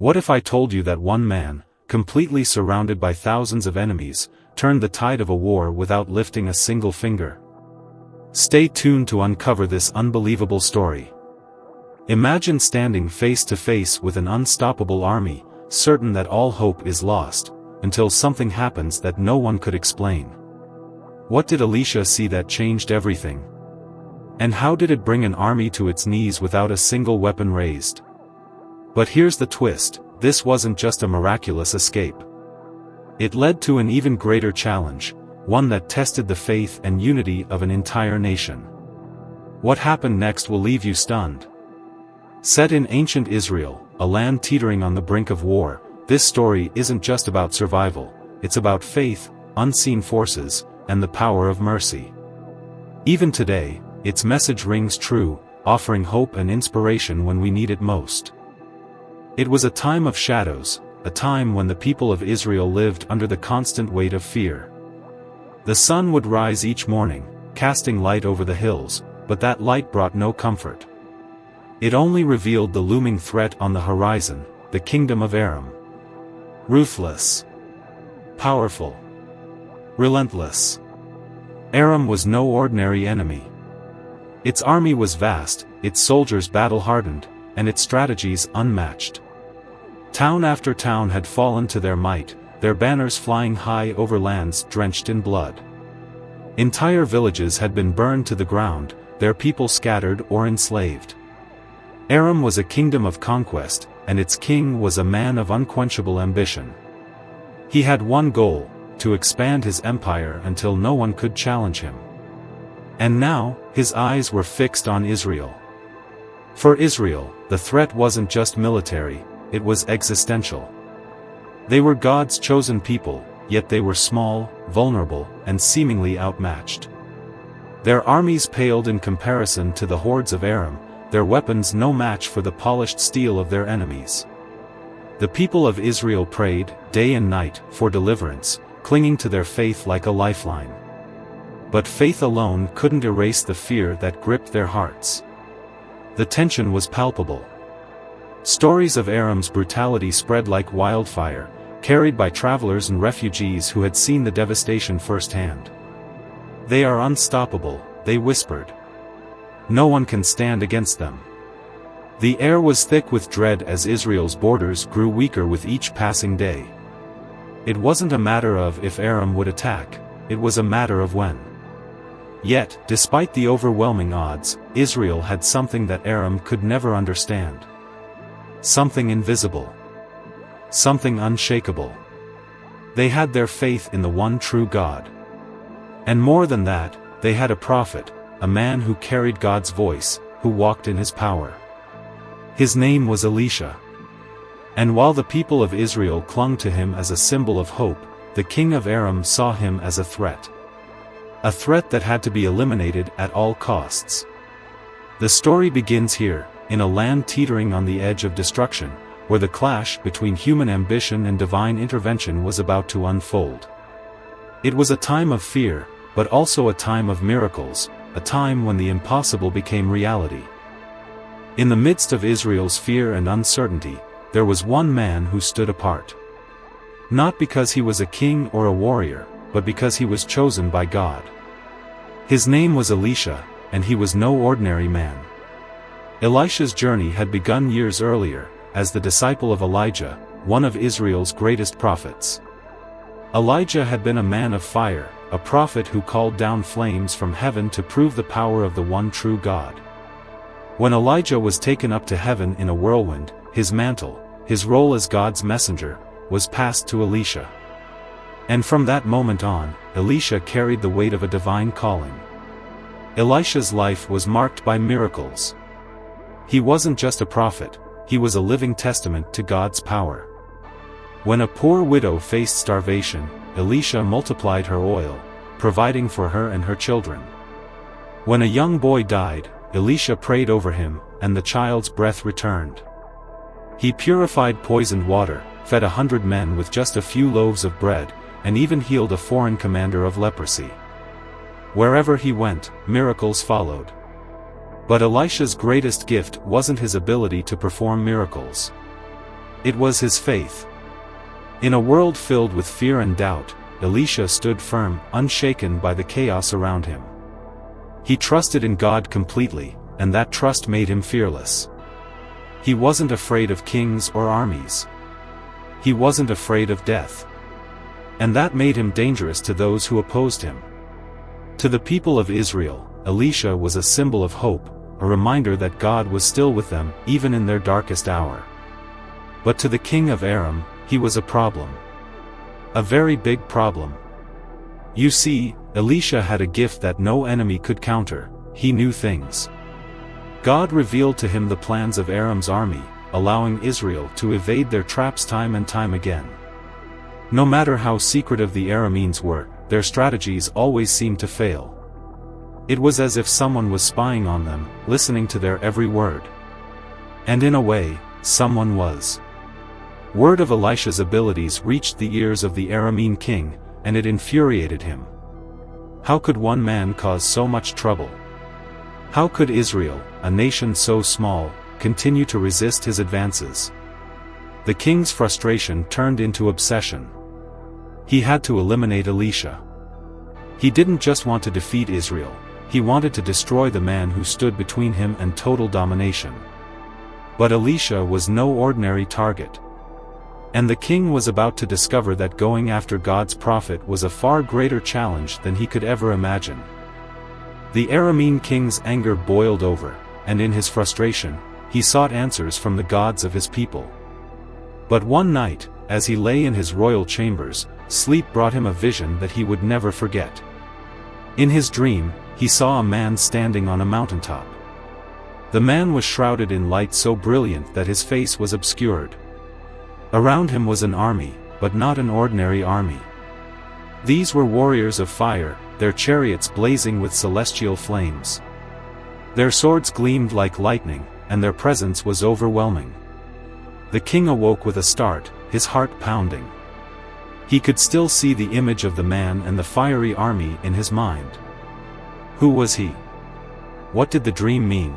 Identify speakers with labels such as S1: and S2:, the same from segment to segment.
S1: What if I told you that one man, completely surrounded by thousands of enemies, turned the tide of a war without lifting a single finger? Stay tuned to uncover this unbelievable story. Imagine standing face to face with an unstoppable army, certain that all hope is lost, until something happens that no one could explain. What did Elisha see that changed everything? And how did it bring an army to its knees without a single weapon raised? But here's the twist: this wasn't just a miraculous escape. It led to an even greater challenge, one that tested the faith and unity of an entire nation. What happened next will leave you stunned. Set in ancient Israel, a land teetering on the brink of war, this story isn't just about survival, it's about faith, unseen forces, and the power of mercy. Even today, its message rings true, offering hope and inspiration when we need it most. It was a time of shadows, a time when the people of Israel lived under the constant weight of fear. The sun would rise each morning, casting light over the hills, but that light brought no comfort. It only revealed the looming threat on the horizon, the kingdom of Aram. Ruthless, powerful, relentless. Aram was no ordinary enemy. Its army was vast, its soldiers battle-hardened, and its strategies unmatched. Town after town had fallen to their might, their banners flying high over lands drenched in blood. Entire villages had been burned to the ground, their people scattered or enslaved. Aram was a kingdom of conquest, and its king was a man of unquenchable ambition. He had one goal: to expand his empire until no one could challenge him. And now, his eyes were fixed on Israel. For Israel, the threat wasn't just military, it was existential. They were God's chosen people, yet they were small, vulnerable, and seemingly outmatched. Their armies paled in comparison to the hordes of Aram, their weapons no match for the polished steel of their enemies. The people of Israel prayed, day and night, for deliverance, clinging to their faith like a lifeline. But faith alone couldn't erase the fear that gripped their hearts. The tension was palpable. Stories of Aram's brutality spread like wildfire, carried by travelers and refugees who had seen the devastation firsthand. "They are unstoppable," they whispered. "No one can stand against them." The air was thick with dread as Israel's borders grew weaker with each passing day. It wasn't a matter of if Aram would attack, it was a matter of when. Yet, despite the overwhelming odds, Israel had something that Aram could never understand. Something invisible. Something unshakable. They had their faith in the one true God. And more than that, they had a prophet, a man who carried God's voice, who walked in his power. His name was Elisha. And while the people of Israel clung to him as a symbol of hope, the king of Aram saw him as a threat. A threat that had to be eliminated at all costs. The story begins here, in a land teetering on the edge of destruction, where the clash between human ambition and divine intervention was about to unfold. It was a time of fear, but also a time of miracles, a time when the impossible became reality. In the midst of Israel's fear and uncertainty, there was one man who stood apart. Not because he was a king or a warrior, but because he was chosen by God. His name was Elisha, and he was no ordinary man. Elisha's journey had begun years earlier, as the disciple of Elijah, one of Israel's greatest prophets. Elijah had been a man of fire, a prophet who called down flames from heaven to prove the power of the one true God. When Elijah was taken up to heaven in a whirlwind, his mantle, his role as God's messenger, was passed to Elisha. And from that moment on, Elisha carried the weight of a divine calling. Elisha's life was marked by miracles. He wasn't just a prophet, he was a living testament to God's power. When a poor widow faced starvation, Elisha multiplied her oil, providing for her and her children. When a young boy died, Elisha prayed over him, and the child's breath returned. He purified poisoned water, fed 100 men with just a few loaves of bread, and even healed a foreign commander of leprosy. Wherever he went, miracles followed. But Elisha's greatest gift wasn't his ability to perform miracles. It was his faith. In a world filled with fear and doubt, Elisha stood firm, unshaken by the chaos around him. He trusted in God completely, and that trust made him fearless. He wasn't afraid of kings or armies. He wasn't afraid of death. And that made him dangerous to those who opposed him. To the people of Israel, Elisha was a symbol of hope, a reminder that God was still with them, even in their darkest hour. But to the king of Aram, he was a problem. A very big problem. You see, Elisha had a gift that no enemy could counter. He knew things. God revealed to him the plans of Aram's army, allowing Israel to evade their traps time and time again. No matter how secretive the Arameans were, their strategies always seemed to fail. It was as if someone was spying on them, listening to their every word. And in a way, someone was. Word of Elisha's abilities reached the ears of the Aramean king, and it infuriated him. How could one man cause so much trouble? How could Israel, a nation so small, continue to resist his advances? The king's frustration turned into obsession. He had to eliminate Elisha. He didn't just want to defeat Israel, he wanted to destroy the man who stood between him and total domination. But Elisha was no ordinary target. And the king was about to discover that going after God's prophet was a far greater challenge than he could ever imagine. The Aramean king's anger boiled over, and in his frustration, he sought answers from the gods of his people. But one night, as he lay in his royal chambers, sleep brought him a vision that he would never forget. In his dream, he saw a man standing on a mountaintop. The man was shrouded in light so brilliant that his face was obscured. Around him was an army, but not an ordinary army. These were warriors of fire, their chariots blazing with celestial flames. Their swords gleamed like lightning, and their presence was overwhelming. The king awoke with a start, his heart pounding. He could still see the image of the man and the fiery army in his mind. Who was he? What did the dream mean?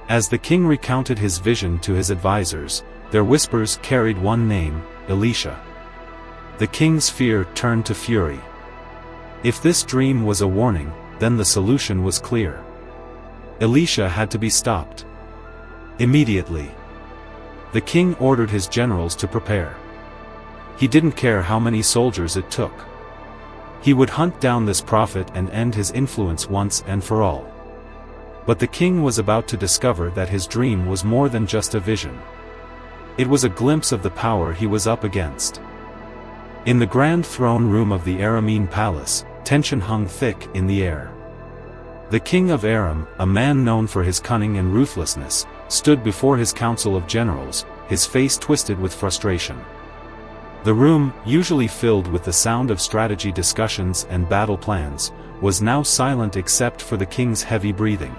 S1: As the king recounted his vision to his advisors, their whispers carried one name, Elisha. The king's fear turned to fury. If this dream was a warning, then the solution was clear. Elisha had to be stopped. Immediately. The king ordered his generals to prepare. He didn't care how many soldiers it took. He would hunt down this prophet and end his influence once and for all. But the king was about to discover that his dream was more than just a vision. It was a glimpse of the power he was up against. In the grand throne room of the Aramean palace, tension hung thick in the air. The king of Aram, a man known for his cunning and ruthlessness, stood before his council of generals, his face twisted with frustration. The room, usually filled with the sound of strategy discussions and battle plans, was now silent except for the king's heavy breathing.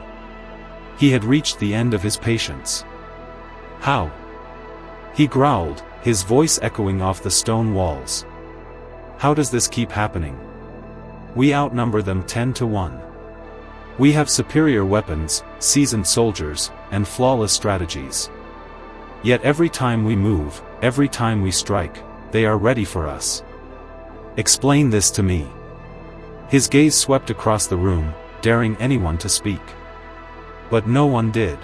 S1: He had reached the end of his patience. How? He growled, his voice echoing off the stone walls. How does this keep happening? We outnumber them 10-1. We have superior weapons, seasoned soldiers, and flawless strategies. Yet every time we move, every time we strike, they are ready for us. Explain this to me. His gaze swept across the room, daring anyone to speak. But no one did.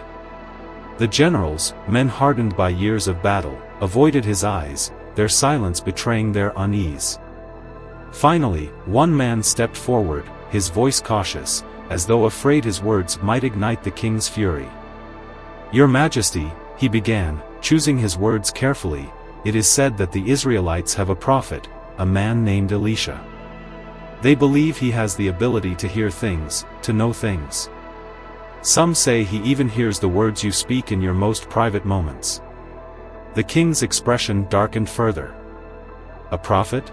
S1: The generals, men hardened by years of battle, avoided his eyes, their silence betraying their unease. Finally, one man stepped forward, his voice cautious, as though afraid his words might ignite the king's fury. "Your Majesty," he began, choosing his words carefully, "it is said that the Israelites have a prophet, a man named Elisha. They believe he has the ability to hear things, to know things. Some say he even hears the words you speak in your most private moments." The king's expression darkened further. "A prophet?"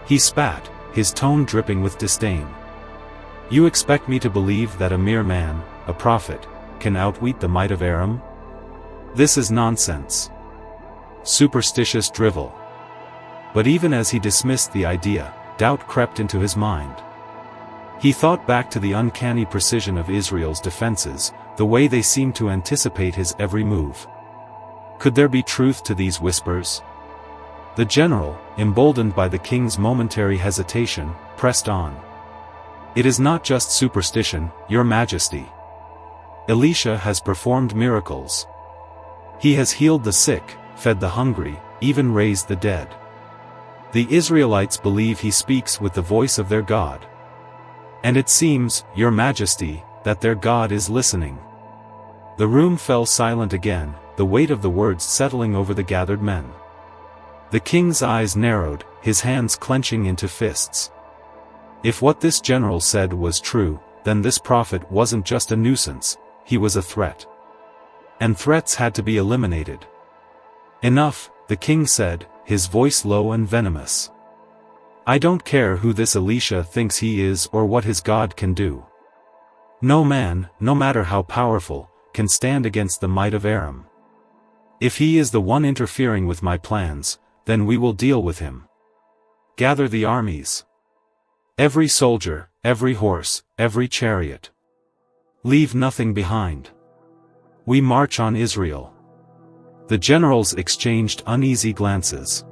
S1: He spat, his tone dripping with disdain. "You expect me to believe that a mere man, a prophet, can outwit the might of Aram? This is nonsense. Superstitious drivel." But even as he dismissed the idea, doubt crept into his mind. He thought back to the uncanny precision of Israel's defenses, the way they seemed to anticipate his every move. Could there be truth to these whispers? The general, emboldened by the king's momentary hesitation, pressed on. It is not just superstition, Your Majesty. Elisha has performed miracles. He has healed the sick, fed the hungry, even raised the dead. The Israelites believe he speaks with the voice of their God. And it seems, Your Majesty, that their God is listening. The room fell silent again, the weight of the words settling over the gathered men. The king's eyes narrowed, his hands clenching into fists. If what this general said was true, then this prophet wasn't just a nuisance, he was a threat. And threats had to be eliminated. Enough, the king said, his voice low and venomous. I don't care who this Elisha thinks he is or what his God can do. No man, no matter how powerful, can stand against the might of Aram. If he is the one interfering with my plans, then we will deal with him. Gather the armies. Every soldier, every horse, every chariot. Leave nothing behind. We march on Israel. The generals exchanged uneasy glances.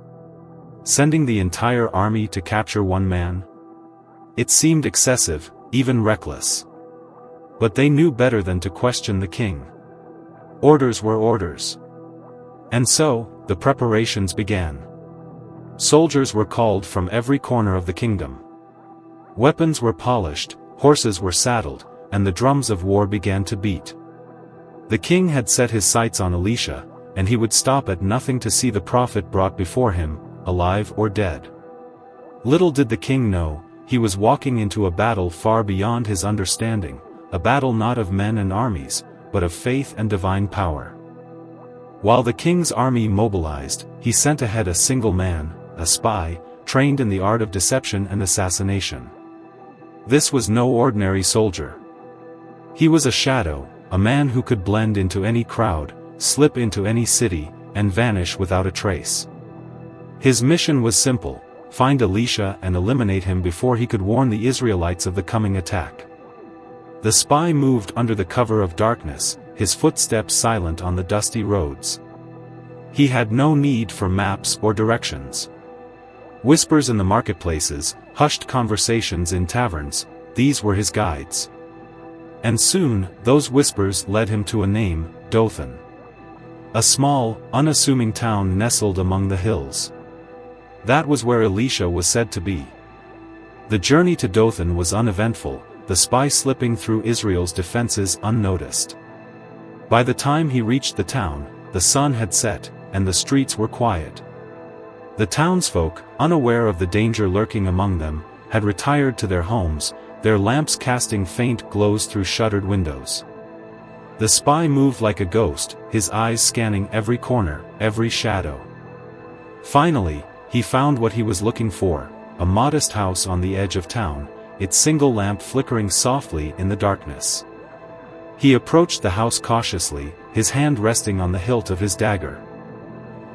S1: Sending the entire army to capture one man? It seemed excessive, even reckless. But they knew better than to question the king. Orders were orders. And so, the preparations began. Soldiers were called from every corner of the kingdom. Weapons were polished, horses were saddled, and the drums of war began to beat. The king had set his sights on Elisha, and he would stop at nothing to see the prophet brought before him, alive or dead. Little did the king know, he was walking into a battle far beyond his understanding, a battle not of men and armies, but of faith and divine power. While the king's army mobilized, he sent ahead a single man, a spy, trained in the art of deception and assassination. This was no ordinary soldier. He was a shadow, a man who could blend into any crowd, slip into any city, and vanish without a trace. His mission was simple: find Elisha and eliminate him before he could warn the Israelites of the coming attack. The spy moved under the cover of darkness, his footsteps silent on the dusty roads. He had no need for maps or directions. Whispers in the marketplaces, hushed conversations in taverns, these were his guides. And soon, those whispers led him to a name, Dothan. A small, unassuming town nestled among the hills. That was where Elisha was said to be. The journey to Dothan was uneventful, the spy slipping through Israel's defenses unnoticed. By the time he reached the town, the sun had set, and the streets were quiet. The townsfolk, unaware of the danger lurking among them, had retired to their homes, their lamps casting faint glows through shuttered windows. The spy moved like a ghost, his eyes scanning every corner, every shadow. Finally, he found what he was looking for, a modest house on the edge of town, its single lamp flickering softly in the darkness. He approached the house cautiously, his hand resting on the hilt of his dagger.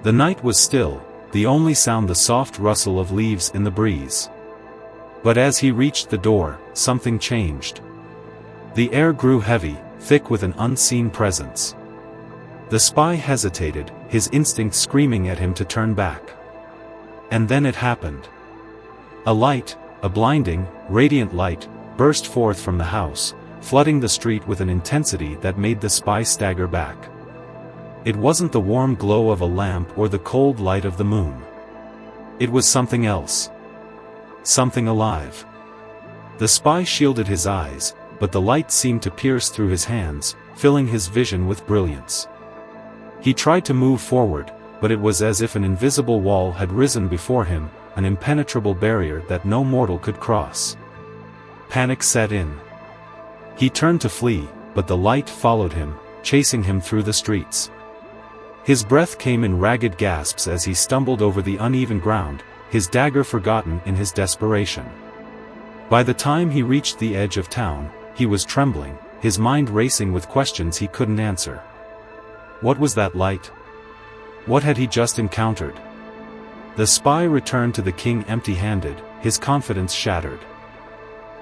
S1: The night was still, the only sound the soft rustle of leaves in the breeze. But as he reached the door, something changed. The air grew heavy, thick with an unseen presence. The spy hesitated, his instinct screaming at him to turn back. And then it happened. A light, a blinding, radiant light, burst forth from the house, flooding the street with an intensity that made the spy stagger back. It wasn't the warm glow of a lamp or the cold light of the moon. It was something else. Something alive. The spy shielded his eyes, but the light seemed to pierce through his hands, filling his vision with brilliance. He tried to move forward, but it was as if an invisible wall had risen before him, an impenetrable barrier that no mortal could cross. Panic set in. He turned to flee, but the light followed him, chasing him through the streets. His breath came in ragged gasps as he stumbled over the uneven ground, his dagger forgotten in his desperation. By the time he reached the edge of town, he was trembling, his mind racing with questions he couldn't answer. What was that light? What had he just encountered? The spy returned to the king empty-handed, his confidence shattered.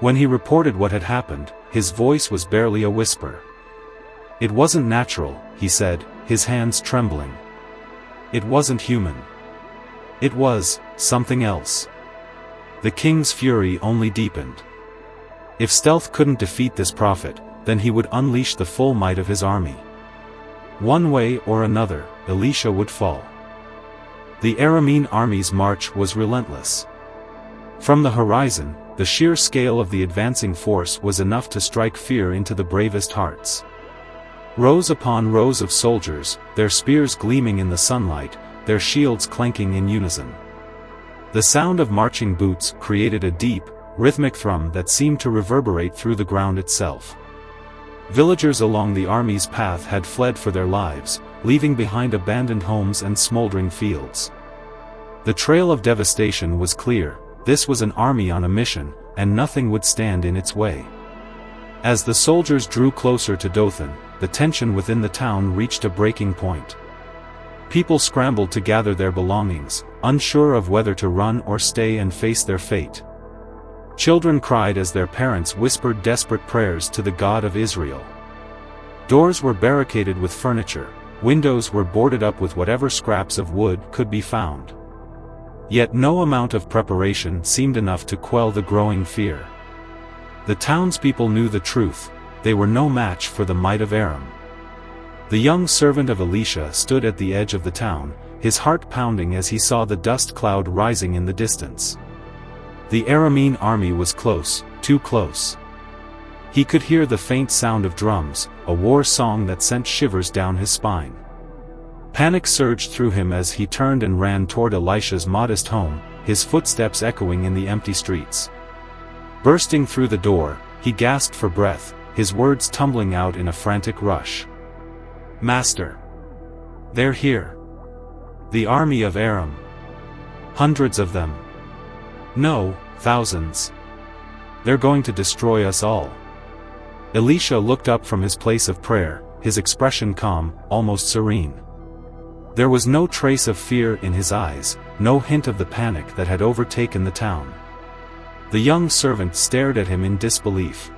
S1: When he reported what had happened, his voice was barely a whisper. It wasn't natural, he said, his hands trembling. It wasn't human. It was something else. The king's fury only deepened. If stealth couldn't defeat this prophet, then he would unleash the full might of his army. One way or another, Elisha would fall. The Aramean army's march was relentless. From the horizon, the sheer scale of the advancing force was enough to strike fear into the bravest hearts. Rows upon rows of soldiers, their spears gleaming in the sunlight, their shields clanking in unison. The sound of marching boots created a deep, rhythmic thrum that seemed to reverberate through the ground itself. Villagers along the army's path had fled for their lives, leaving behind abandoned homes and smoldering fields. The trail of devastation was clear. This was an army on a mission, and nothing would stand in its way. As the soldiers drew closer to Dothan, the tension within the town reached a breaking point. People scrambled to gather their belongings, unsure of whether to run or stay and face their fate. Children cried as their parents whispered desperate prayers to the God of Israel. Doors were barricaded with furniture, windows were boarded up with whatever scraps of wood could be found. Yet no amount of preparation seemed enough to quell the growing fear. The townspeople knew the truth: they were no match for the might of Aram. The young servant of Elisha stood at the edge of the town, his heart pounding as he saw the dust cloud rising in the distance. The Aramean army was close, too close. He could hear the faint sound of drums, a war song that sent shivers down his spine. Panic surged through him as he turned and ran toward Elisha's modest home, his footsteps echoing in the empty streets. Bursting through the door, he gasped for breath, his words tumbling out in a frantic rush. "Master! They're here! The army of Aram! Hundreds of them! No, thousands! They're going to destroy us all!" Elisha looked up from his place of prayer, his expression calm, almost serene. There was no trace of fear in his eyes, no hint of the panic that had overtaken the town. The young servant stared at him in disbelief.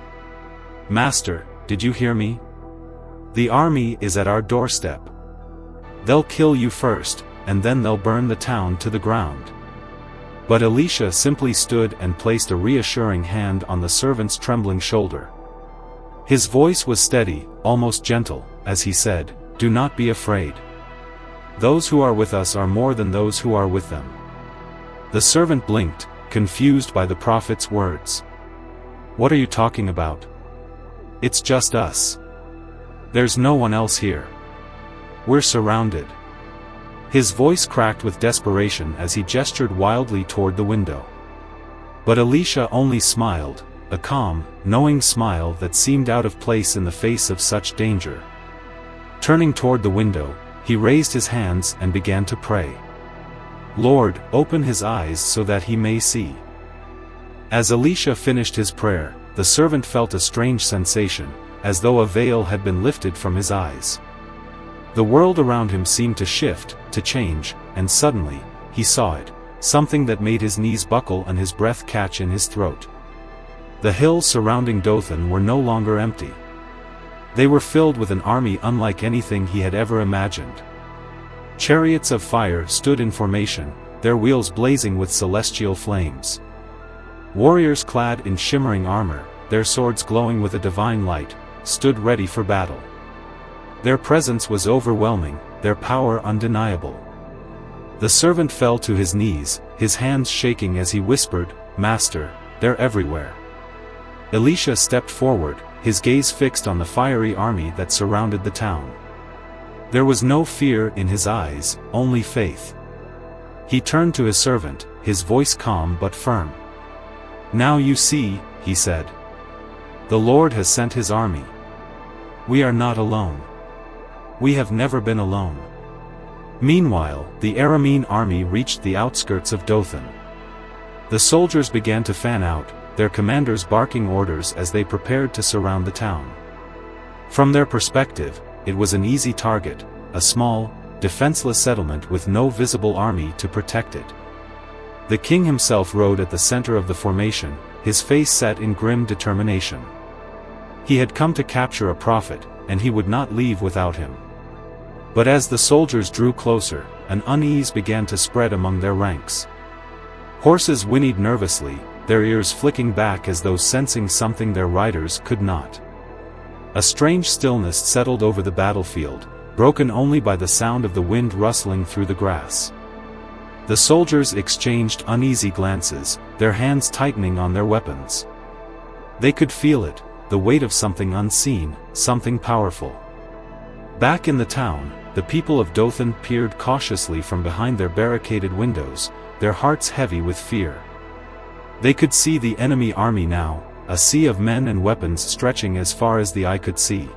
S1: "Master, did you hear me? The army is at our doorstep. They'll kill you first, and then they'll burn the town to the ground." But Elisha simply stood and placed a reassuring hand on the servant's trembling shoulder. His voice was steady, almost gentle, as he said, "Do not be afraid. Those who are with us are more than those who are with them." The servant blinked, confused by the prophet's words. "What are you talking about? It's just us. There's no one else here. We're surrounded." His voice cracked with desperation as he gestured wildly toward the window. But Elisha only smiled, a calm, knowing smile that seemed out of place in the face of such danger. Turning toward the window, he raised his hands and began to pray. "Lord, open his eyes so that he may see." As Elisha finished his prayer, the servant felt a strange sensation, as though a veil had been lifted from his eyes. The world around him seemed to shift, to change, and suddenly, he saw it, something that made his knees buckle and his breath catch in his throat. The hills surrounding Dothan were no longer empty. They were filled with an army unlike anything he had ever imagined. Chariots of fire stood in formation, their wheels blazing with celestial flames. Warriors clad in shimmering armor, their swords glowing with a divine light, stood ready for battle. Their presence was overwhelming, their power undeniable. The servant fell to his knees, his hands shaking as he whispered, "Master, they're everywhere." Elisha stepped forward, his gaze fixed on the fiery army that surrounded the town. There was no fear in his eyes, only faith. He turned to his servant, his voice calm but firm. "Now you see," he said. "The Lord has sent his army. We are not alone. We have never been alone." Meanwhile, the Aramean army reached the outskirts of Dothan. The soldiers began to fan out, their commanders barking orders as they prepared to surround the town. From their perspective, it was an easy target, a small, defenseless settlement with no visible army to protect it. The king himself rode at the center of the formation, his face set in grim determination. He had come to capture a prophet, and he would not leave without him. But as the soldiers drew closer, an unease began to spread among their ranks. Horses whinnied nervously, their ears flicking back as though sensing something their riders could not. A strange stillness settled over the battlefield, broken only by the sound of the wind rustling through the grass. The soldiers exchanged uneasy glances, their hands tightening on their weapons. They could feel it, the weight of something unseen, something powerful. Back in the town, the people of Dothan peered cautiously from behind their barricaded windows, their hearts heavy with fear. They could see the enemy army now, a sea of men and weapons stretching as far as the eye could see.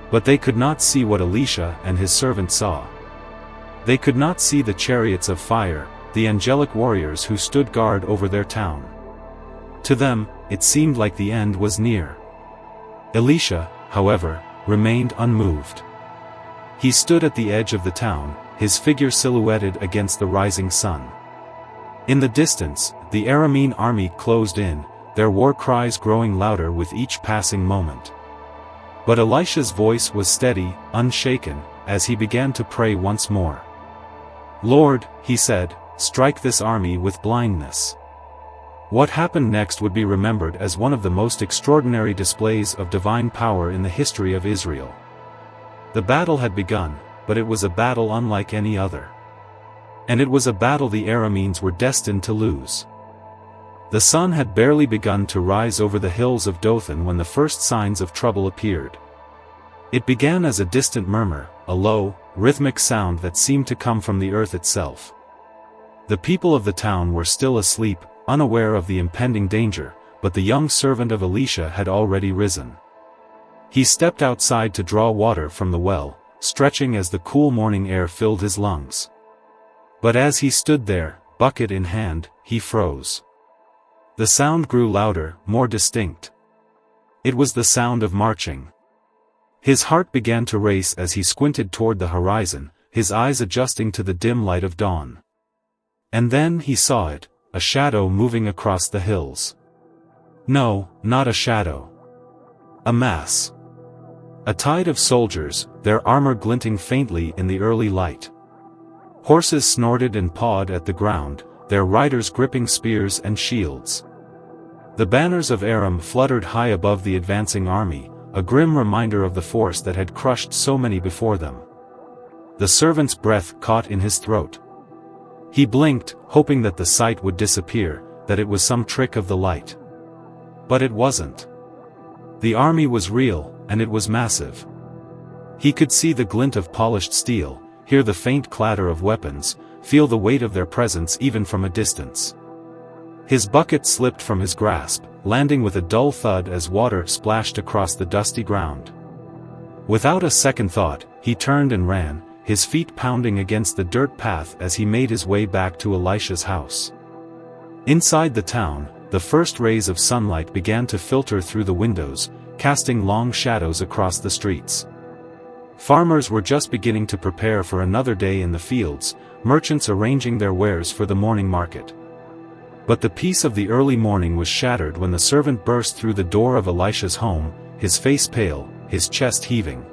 S1: But they could not see what Elisha and his servant saw. They could not see the chariots of fire, the angelic warriors who stood guard over their town. To them, it seemed like the end was near. Elisha, however, remained unmoved. He stood at the edge of the town, his figure silhouetted against the rising sun. In the distance, the Aramean army closed in, their war cries growing louder with each passing moment. But Elisha's voice was steady, unshaken, as he began to pray once more. "Lord," he said, "strike this army with blindness." What happened next would be remembered as one of the most extraordinary displays of divine power in the history of Israel. The battle had begun, but it was a battle unlike any other. And it was a battle the Arameans were destined to lose. The sun had barely begun to rise over the hills of Dothan when the first signs of trouble appeared. It began as a distant murmur, a low, rhythmic sound that seemed to come from the earth itself. The people of the town were still asleep, unaware of the impending danger, but the young servant of Elisha had already risen. He stepped outside to draw water from the well, stretching as the cool morning air filled his lungs. But as he stood there, bucket in hand, he froze. The sound grew louder, more distinct. It was the sound of marching. His heart began to race as he squinted toward the horizon, his eyes adjusting to the dim light of dawn. And then he saw it, a shadow moving across the hills. No, not a shadow. A mass. A tide of soldiers, their armor glinting faintly in the early light. Horses snorted and pawed at the ground, their riders gripping spears and shields. The banners of Aram fluttered high above the advancing army, a grim reminder of the force that had crushed so many before them. The servant's breath caught in his throat. He blinked, hoping that the sight would disappear, that it was some trick of the light. But it wasn't. The army was real, and it was massive. He could see the glint of polished steel, hear the faint clatter of weapons, feel the weight of their presence even from a distance. His bucket slipped from his grasp, landing with a dull thud as water splashed across the dusty ground. Without a second thought, he turned and ran, his feet pounding against the dirt path as he made his way back to Elisha's house. Inside the town, the first rays of sunlight began to filter through the windows, casting long shadows across the streets. Farmers were just beginning to prepare for another day in the fields, merchants arranging their wares for the morning market. But the peace of the early morning was shattered when the servant burst through the door of Elisha's home, his face pale, his chest heaving.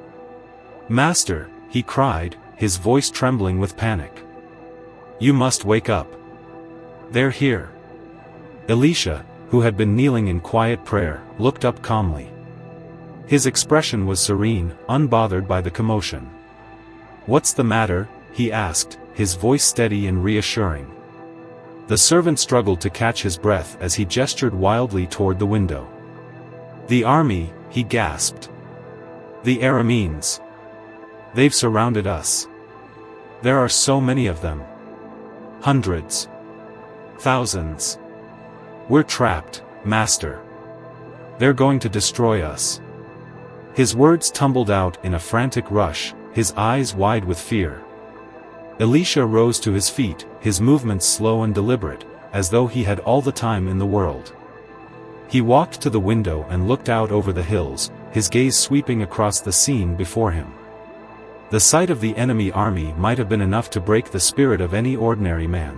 S1: "Master," he cried, his voice trembling with panic. "You must wake up. They're here." Elisha, who had been kneeling in quiet prayer, looked up calmly. His expression was serene, unbothered by the commotion. "What's the matter?" he asked, his voice steady and reassuring. The servant struggled to catch his breath as he gestured wildly toward the window. "The army," he gasped. "The Arameans. They've surrounded us. There are so many of them. Hundreds. Thousands. We're trapped, Master. They're going to destroy us." His words tumbled out in a frantic rush, his eyes wide with fear. Elisha rose to his feet, his movements slow and deliberate, as though he had all the time in the world. He walked to the window and looked out over the hills, his gaze sweeping across the scene before him. The sight of the enemy army might have been enough to break the spirit of any ordinary man.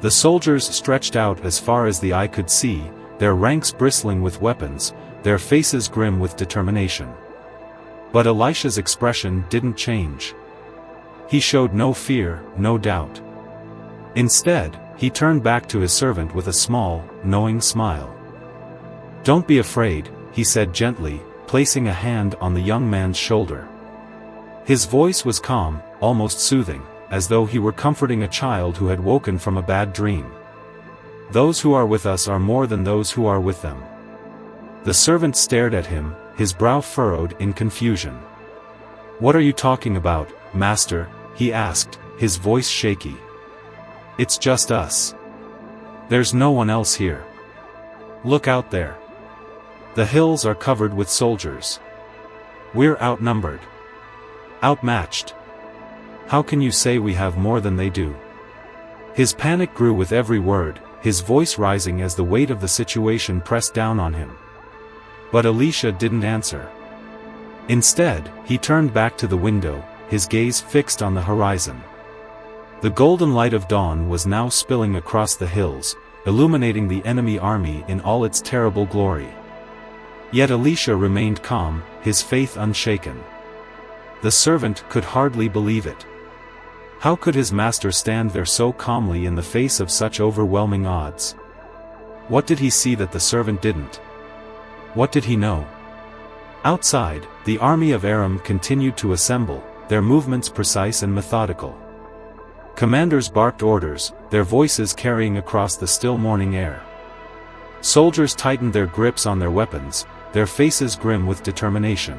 S1: The soldiers stretched out as far as the eye could see, their ranks bristling with weapons, their faces grim with determination. But Elisha's expression didn't change. He showed no fear, no doubt. Instead, he turned back to his servant with a small, knowing smile. "Don't be afraid," he said gently, placing a hand on the young man's shoulder. His voice was calm, almost soothing, as though he were comforting a child who had woken from a bad dream. "Those who are with us are more than those who are with them." The servant stared at him, his brow furrowed in confusion. "What are you talking about, master?" he asked, his voice shaky. "It's just us. There's no one else here. Look out there. The hills are covered with soldiers. We're outnumbered. Outmatched. How can you say we have more than they do?" His panic grew with every word, his voice rising as the weight of the situation pressed down on him. But Elisha didn't answer. Instead, he turned back to the window, his gaze fixed on the horizon. The golden light of dawn was now spilling across the hills, illuminating the enemy army in all its terrible glory. Yet Elisha remained calm, his faith unshaken. The servant could hardly believe it. How could his master stand there so calmly in the face of such overwhelming odds? What did he see that the servant didn't? What did he know? Outside, the army of Aram continued to assemble, their movements precise and methodical. Commanders barked orders, their voices carrying across the still morning air. Soldiers tightened their grips on their weapons, their faces grim with determination.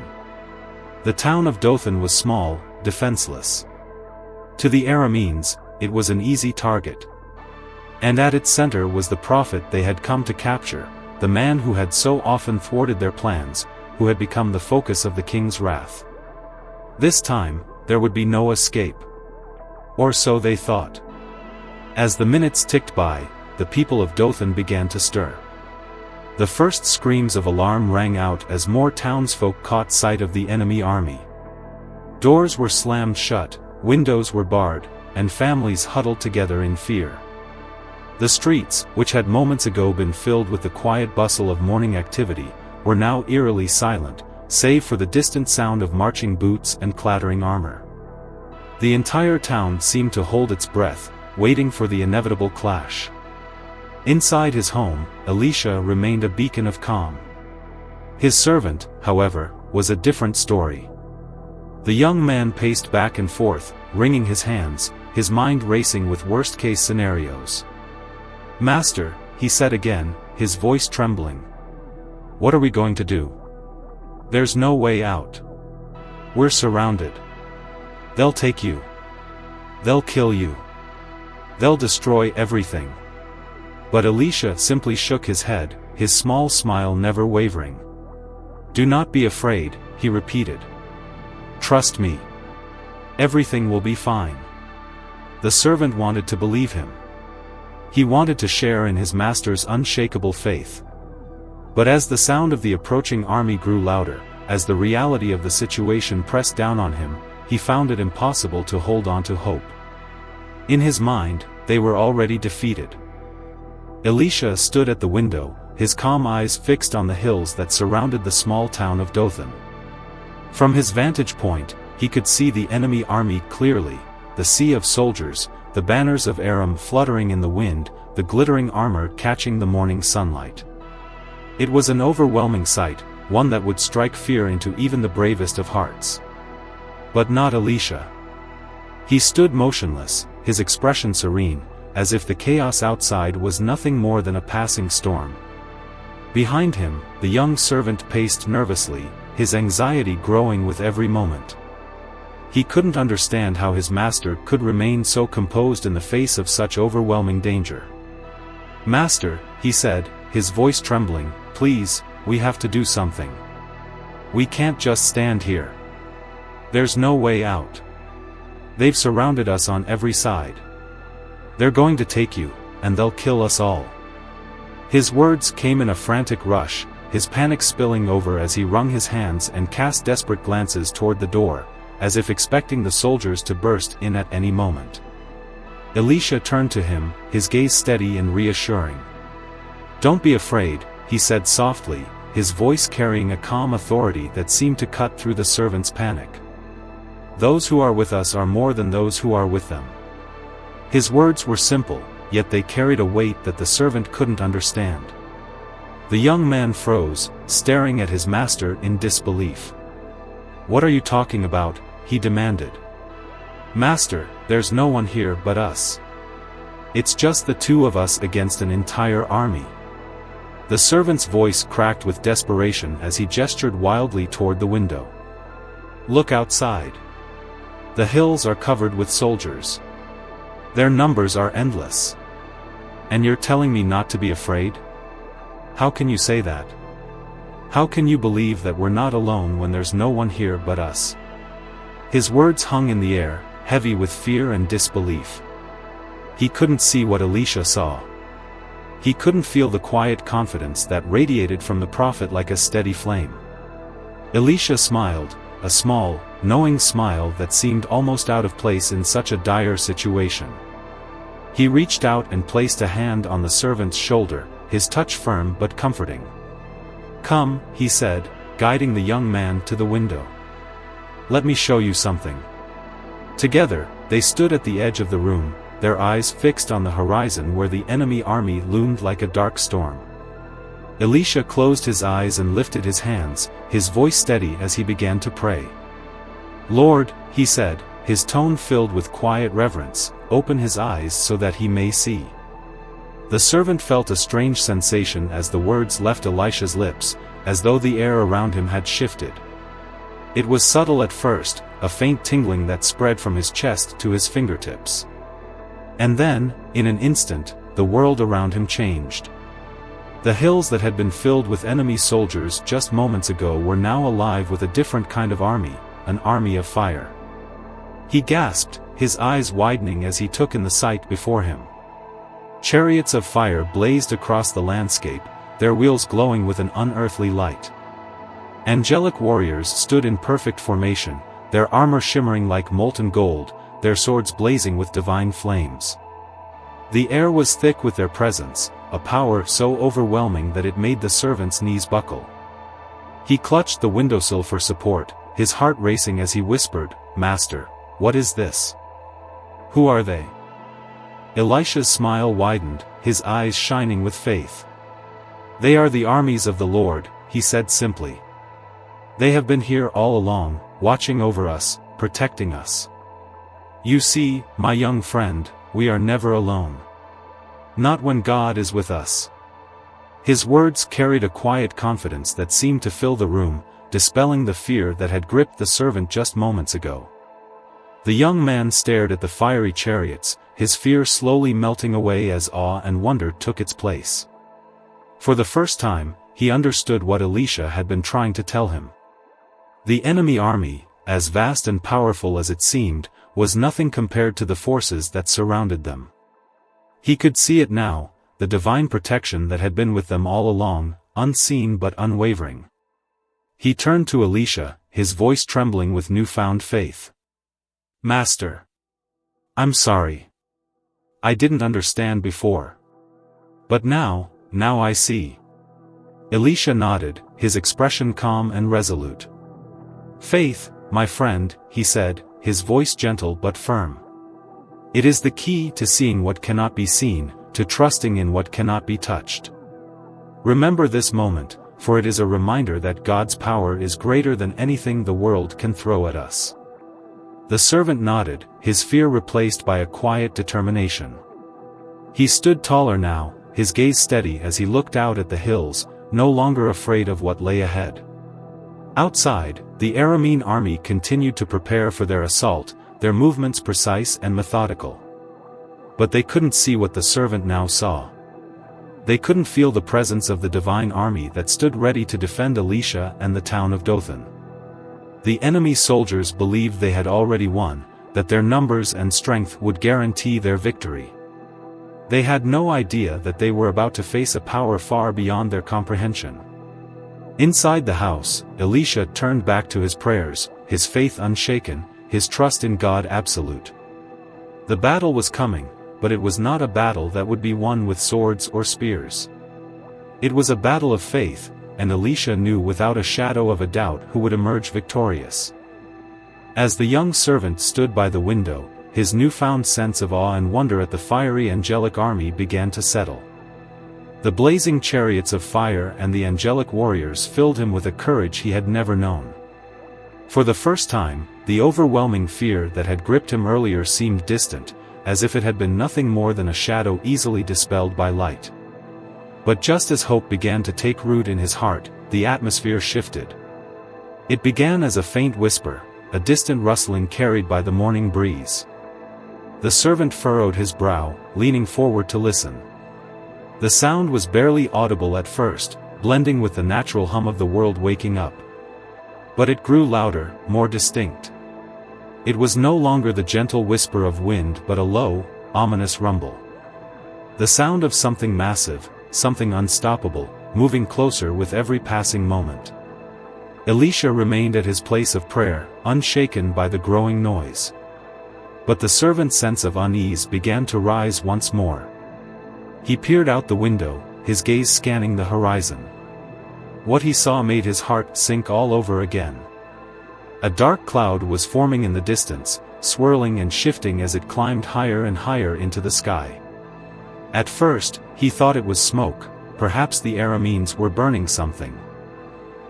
S1: The town of Dothan was small, defenseless. To the Arameans, it was an easy target. And at its center was the prophet they had come to capture, the man who had so often thwarted their plans, who had become the focus of the king's wrath. This time, there would be no escape. Or so they thought. As the minutes ticked by, the people of Dothan began to stir. The first screams of alarm rang out as more townsfolk caught sight of the enemy army. Doors were slammed shut, windows were barred, and families huddled together in fear. The streets, which had moments ago been filled with the quiet bustle of morning activity, were now eerily silent, save for the distant sound of marching boots and clattering armor. The entire town seemed to hold its breath, waiting for the inevitable clash. Inside his home, Elisha remained a beacon of calm. His servant, however, was a different story. The young man paced back and forth, wringing his hands, his mind racing with worst-case scenarios. "Master," he said again, his voice trembling. "What are we going to do? There's no way out. We're surrounded. They'll take you. They'll kill you. They'll destroy everything." But Elisha simply shook his head, his small smile never wavering. "Do not be afraid," he repeated. "Trust me. Everything will be fine." The servant wanted to believe him. He wanted to share in his master's unshakable faith. But as the sound of the approaching army grew louder, as the reality of the situation pressed down on him, he found it impossible to hold on to hope. In his mind, they were already defeated. Elisha stood at the window, his calm eyes fixed on the hills that surrounded the small town of Dothan. From his vantage point, he could see the enemy army clearly, the sea of soldiers, the banners of Aram fluttering in the wind, the glittering armor catching the morning sunlight. It was an overwhelming sight, one that would strike fear into even the bravest of hearts. But not Elisha. He stood motionless, his expression serene, as if the chaos outside was nothing more than a passing storm. Behind him, the young servant paced nervously, his anxiety growing with every moment. He couldn't understand how his master could remain so composed in the face of such overwhelming danger. "Master," he said, his voice trembling, "please, we have to do something. We can't just stand here. There's no way out. They've surrounded us on every side. They're going to take you, and they'll kill us all." His words came in a frantic rush, his panic spilling over as he wrung his hands and cast desperate glances toward the door, as if expecting the soldiers to burst in at any moment. Elisha turned to him, his gaze steady and reassuring. "Don't be afraid," he said softly, his voice carrying a calm authority that seemed to cut through the servant's panic. "Those who are with us are more than those who are with them." His words were simple, yet they carried a weight that the servant couldn't understand. The young man froze, staring at his master in disbelief. "What are you talking about?" he demanded. "Master, there's no one here but us. It's just the two of us against an entire army." The servant's voice cracked with desperation as he gestured wildly toward the window. "Look outside. The hills are covered with soldiers. Their numbers are endless. And you're telling me not to be afraid? How can you say that? How can you believe that we're not alone when there's no one here but us?" His words hung in the air, heavy with fear and disbelief. He couldn't see what Elisha saw. He couldn't feel the quiet confidence that radiated from the prophet like a steady flame. Elisha smiled, a small, knowing smile that seemed almost out of place in such a dire situation. He reached out and placed a hand on the servant's shoulder, his touch firm but comforting. "Come," he said, guiding the young man to the window. "Let me show you something." Together, they stood at the edge of the room, their eyes fixed on the horizon where the enemy army loomed like a dark storm. Elisha closed his eyes and lifted his hands, his voice steady as he began to pray. "Lord," he said, his tone filled with quiet reverence, "open his eyes so that he may see." The servant felt a strange sensation as the words left Elisha's lips, as though the air around him had shifted. It was subtle at first, a faint tingling that spread from his chest to his fingertips. And then, in an instant, the world around him changed. The hills that had been filled with enemy soldiers just moments ago were now alive with a different kind of army, an army of fire. He gasped, his eyes widening as he took in the sight before him. Chariots of fire blazed across the landscape, their wheels glowing with an unearthly light. Angelic warriors stood in perfect formation, their armor shimmering like molten gold, their swords blazing with divine flames. The air was thick with their presence, a power so overwhelming that it made the servant's knees buckle. He clutched the windowsill for support, his heart racing as he whispered, "Master, what is this? Who are they?" Elisha's smile widened, his eyes shining with faith. "They are the armies of the Lord," he said simply. "They have been here all along, watching over us, protecting us. You see, my young friend, we are never alone. Not when God is with us." His words carried a quiet confidence that seemed to fill the room, dispelling the fear that had gripped the servant just moments ago. The young man stared at the fiery chariots, his fear slowly melting away as awe and wonder took its place. For the first time, he understood what Elisha had been trying to tell him. The enemy army, as vast and powerful as it seemed, was nothing compared to the forces that surrounded them. He could see it now, the divine protection that had been with them all along, unseen but unwavering. He turned to Elisha, his voice trembling with newfound faith. "Master, I'm sorry. I didn't understand before. But now I see." Elisha nodded, his expression calm and resolute. "Faith, my friend," he said, his voice gentle but firm. "It is the key to seeing what cannot be seen, to trusting in what cannot be touched. Remember this moment, for it is a reminder that God's power is greater than anything the world can throw at us." The servant nodded, his fear replaced by a quiet determination. He stood taller now, his gaze steady as he looked out at the hills, no longer afraid of what lay ahead. Outside, the Aramean army continued to prepare for their assault, their movements precise and methodical. But they couldn't see what the servant now saw. They couldn't feel the presence of the divine army that stood ready to defend Elisha and the town of Dothan. The enemy soldiers believed they had already won, that their numbers and strength would guarantee their victory. They had no idea that they were about to face a power far beyond their comprehension. Inside the house, Elisha turned back to his prayers, his faith unshaken, his trust in God absolute. The battle was coming, but it was not a battle that would be won with swords or spears. It was a battle of faith, and Elisha knew without a shadow of a doubt who would emerge victorious. As the young servant stood by the window, his newfound sense of awe and wonder at the fiery angelic army began to settle. The blazing chariots of fire and the angelic warriors filled him with a courage he had never known. For the first time, the overwhelming fear that had gripped him earlier seemed distant, as if it had been nothing more than a shadow easily dispelled by light. But just as hope began to take root in his heart, the atmosphere shifted. It began as a faint whisper, a distant rustling carried by the morning breeze. The servant furrowed his brow, leaning forward to listen. The sound was barely audible at first, blending with the natural hum of the world waking up. But it grew louder, more distinct. It was no longer the gentle whisper of wind but a low, ominous rumble. The sound of something massive, something unstoppable, moving closer with every passing moment. Elisha remained at his place of prayer, unshaken by the growing noise. But the servant's sense of unease began to rise once more. He peered out the window, his gaze scanning the horizon. What he saw made his heart sink all over again. A dark cloud was forming in the distance, swirling and shifting as it climbed higher and higher into the sky. At first, he thought it was smoke, perhaps the Arameans were burning something.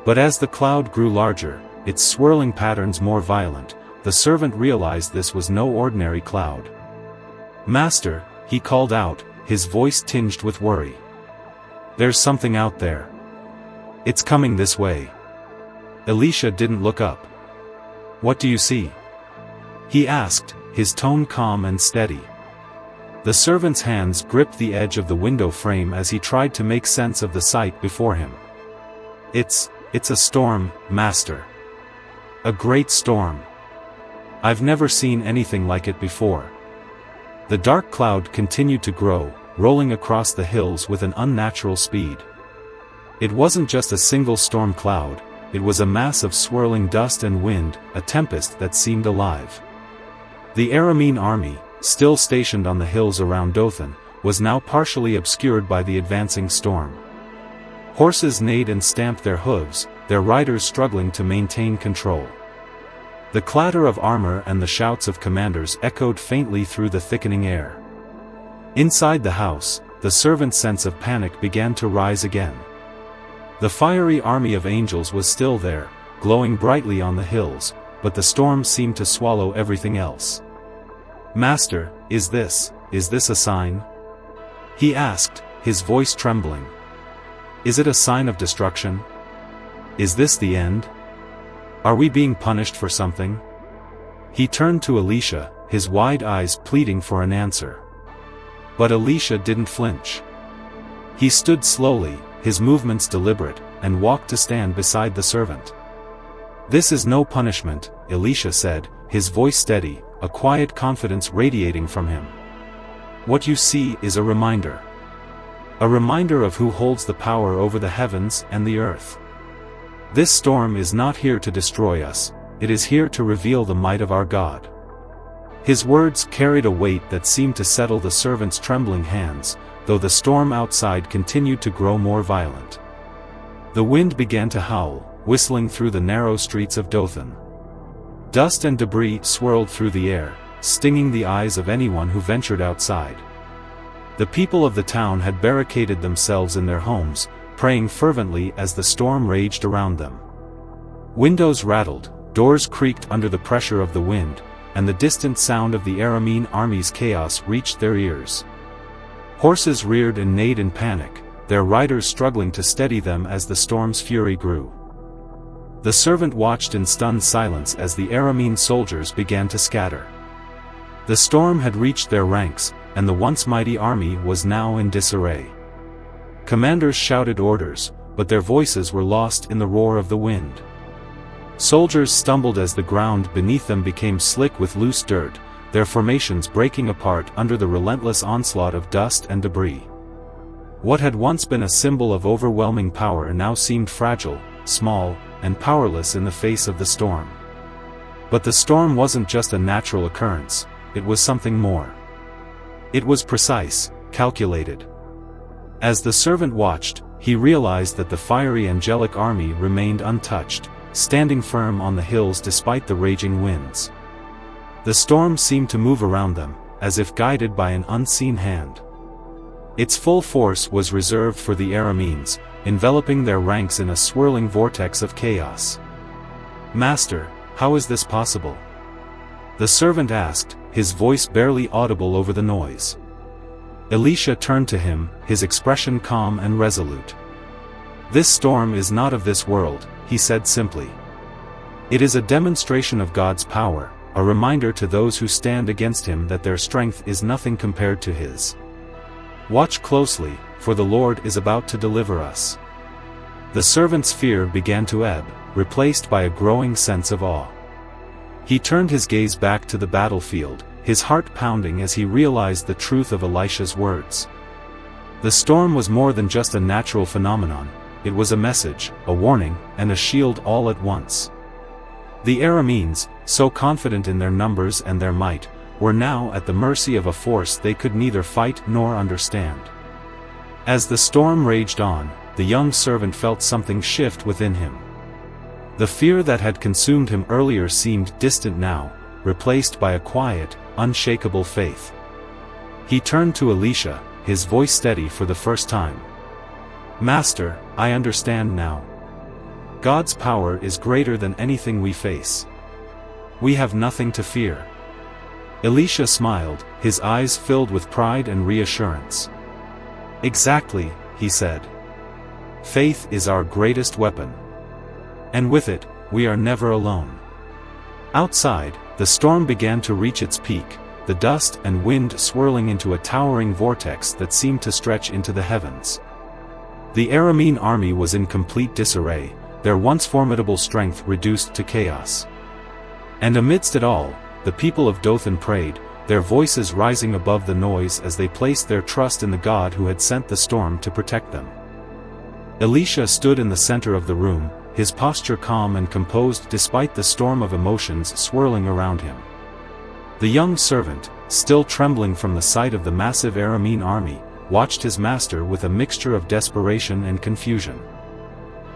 S1: But as the cloud grew larger, its swirling patterns more violent, the servant realized this was no ordinary cloud. "Master," he called out, his voice tinged with worry. "There's something out there. It's coming this way." Elisha didn't look up. "What do you see?" he asked, his tone calm and steady. The servant's hands gripped the edge of the window frame as he tried to make sense of the sight before him. It's a storm, Master. A great storm. I've never seen anything like it before." The dark cloud continued to grow, rolling across the hills with an unnatural speed. It wasn't just a single storm cloud, it was a mass of swirling dust and wind, a tempest that seemed alive. The Aramean army, still stationed on the hills around Dothan, was now partially obscured by the advancing storm. Horses neighed and stamped their hooves, their riders struggling to maintain control. The clatter of armor and the shouts of commanders echoed faintly through the thickening air. Inside the house, the servant's sense of panic began to rise again. The fiery army of angels was still there, glowing brightly on the hills, but the storm seemed to swallow everything else. "Master, is this a sign?" he asked, his voice trembling. "Is it a sign of destruction? Is this the end? Are we being punished for something?" He turned to Elisha, his wide eyes pleading for an answer. But Elisha didn't flinch. He stood slowly, his movements deliberate, and walked to stand beside the servant. "This is no punishment," Elisha said, his voice steady, a quiet confidence radiating from him. "What you see is a reminder. A reminder of who holds the power over the heavens and the earth. This storm is not here to destroy us, it is here to reveal the might of our God." His words carried a weight that seemed to settle the servant's trembling hands, though the storm outside continued to grow more violent. The wind began to howl, whistling through the narrow streets of Dothan. Dust and debris swirled through the air, stinging the eyes of anyone who ventured outside. The people of the town had barricaded themselves in their homes, praying fervently as the storm raged around them. Windows rattled, doors creaked under the pressure of the wind, and the distant sound of the Aramean army's chaos reached their ears. Horses reared and neighed in panic, their riders struggling to steady them as the storm's fury grew. The servant watched in stunned silence as the Aramean soldiers began to scatter. The storm had reached their ranks, and the once mighty army was now in disarray. Commanders shouted orders, but their voices were lost in the roar of the wind. Soldiers stumbled as the ground beneath them became slick with loose dirt, their formations breaking apart under the relentless onslaught of dust and debris. What had once been a symbol of overwhelming power now seemed fragile, small, and powerless in the face of the storm. But the storm wasn't just a natural occurrence, it was something more. It was precise, calculated. As the servant watched, he realized that the fiery angelic army remained untouched, standing firm on the hills despite the raging winds. The storm seemed to move around them, as if guided by an unseen hand. Its full force was reserved for the Arameans, enveloping their ranks in a swirling vortex of chaos. "Master, how is this possible?" the servant asked, his voice barely audible over the noise. Elisha turned to him, his expression calm and resolute. "This storm is not of this world," he said simply. "It is a demonstration of God's power, a reminder to those who stand against him that their strength is nothing compared to his. Watch closely, for the Lord is about to deliver us." The servant's fear began to ebb, replaced by a growing sense of awe. He turned his gaze back to the battlefield, his heart pounding as he realized the truth of Elisha's words. The storm was more than just a natural phenomenon, it was a message, a warning, and a shield all at once. The Arameans, so confident in their numbers and their might, were now at the mercy of a force they could neither fight nor understand. As the storm raged on, the young servant felt something shift within him. The fear that had consumed him earlier seemed distant now, replaced by a quiet, unshakable faith. He turned to Elisha, his voice steady for the first time. "Master, I understand now. God's power is greater than anything we face. We have nothing to fear." Elisha smiled, his eyes filled with pride and reassurance. "Exactly," he said. "Faith is our greatest weapon. And with it, we are never alone." Outside, the storm began to reach its peak, the dust and wind swirling into a towering vortex that seemed to stretch into the heavens. The Aramean army was in complete disarray, their once formidable strength reduced to chaos. And amidst it all, the people of Dothan prayed, their voices rising above the noise as they placed their trust in the God who had sent the storm to protect them. Elisha stood in the center of the room, his posture calm and composed despite the storm of emotions swirling around him. The young servant, still trembling from the sight of the massive Aramean army, watched his master with a mixture of desperation and confusion.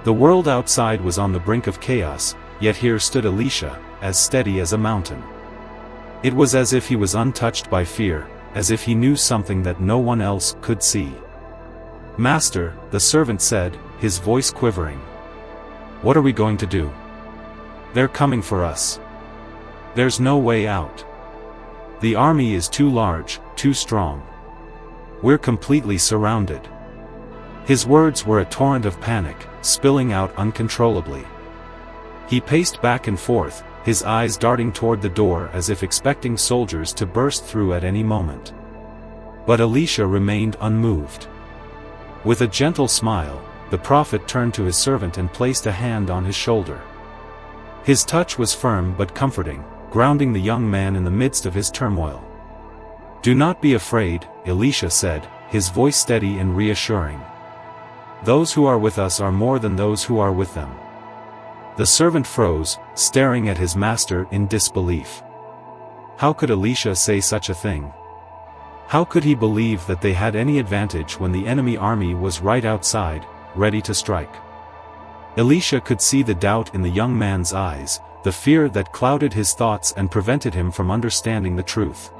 S1: The world outside was on the brink of chaos, yet here stood Elisha, as steady as a mountain. It was as if he was untouched by fear, as if he knew something that no one else could see. "Master," the servant said, his voice quivering. "What are we going to do? They're coming for us. There's no way out. The army is too large, too strong. We're completely surrounded." His words were a torrent of panic, spilling out uncontrollably. He paced back and forth, his eyes darting toward the door as if expecting soldiers to burst through at any moment. But Elisha remained unmoved. With a gentle smile, the prophet turned to his servant and placed a hand on his shoulder. His touch was firm but comforting, grounding the young man in the midst of his turmoil. "Do not be afraid," Elisha said, his voice steady and reassuring. "Those who are with us are more than those who are with them." The servant froze, staring at his master in disbelief. How could Elisha say such a thing? How could he believe that they had any advantage when the enemy army was right outside, ready to strike? Elisha could see the doubt in the young man's eyes, the fear that clouded his thoughts and prevented him from understanding the truth.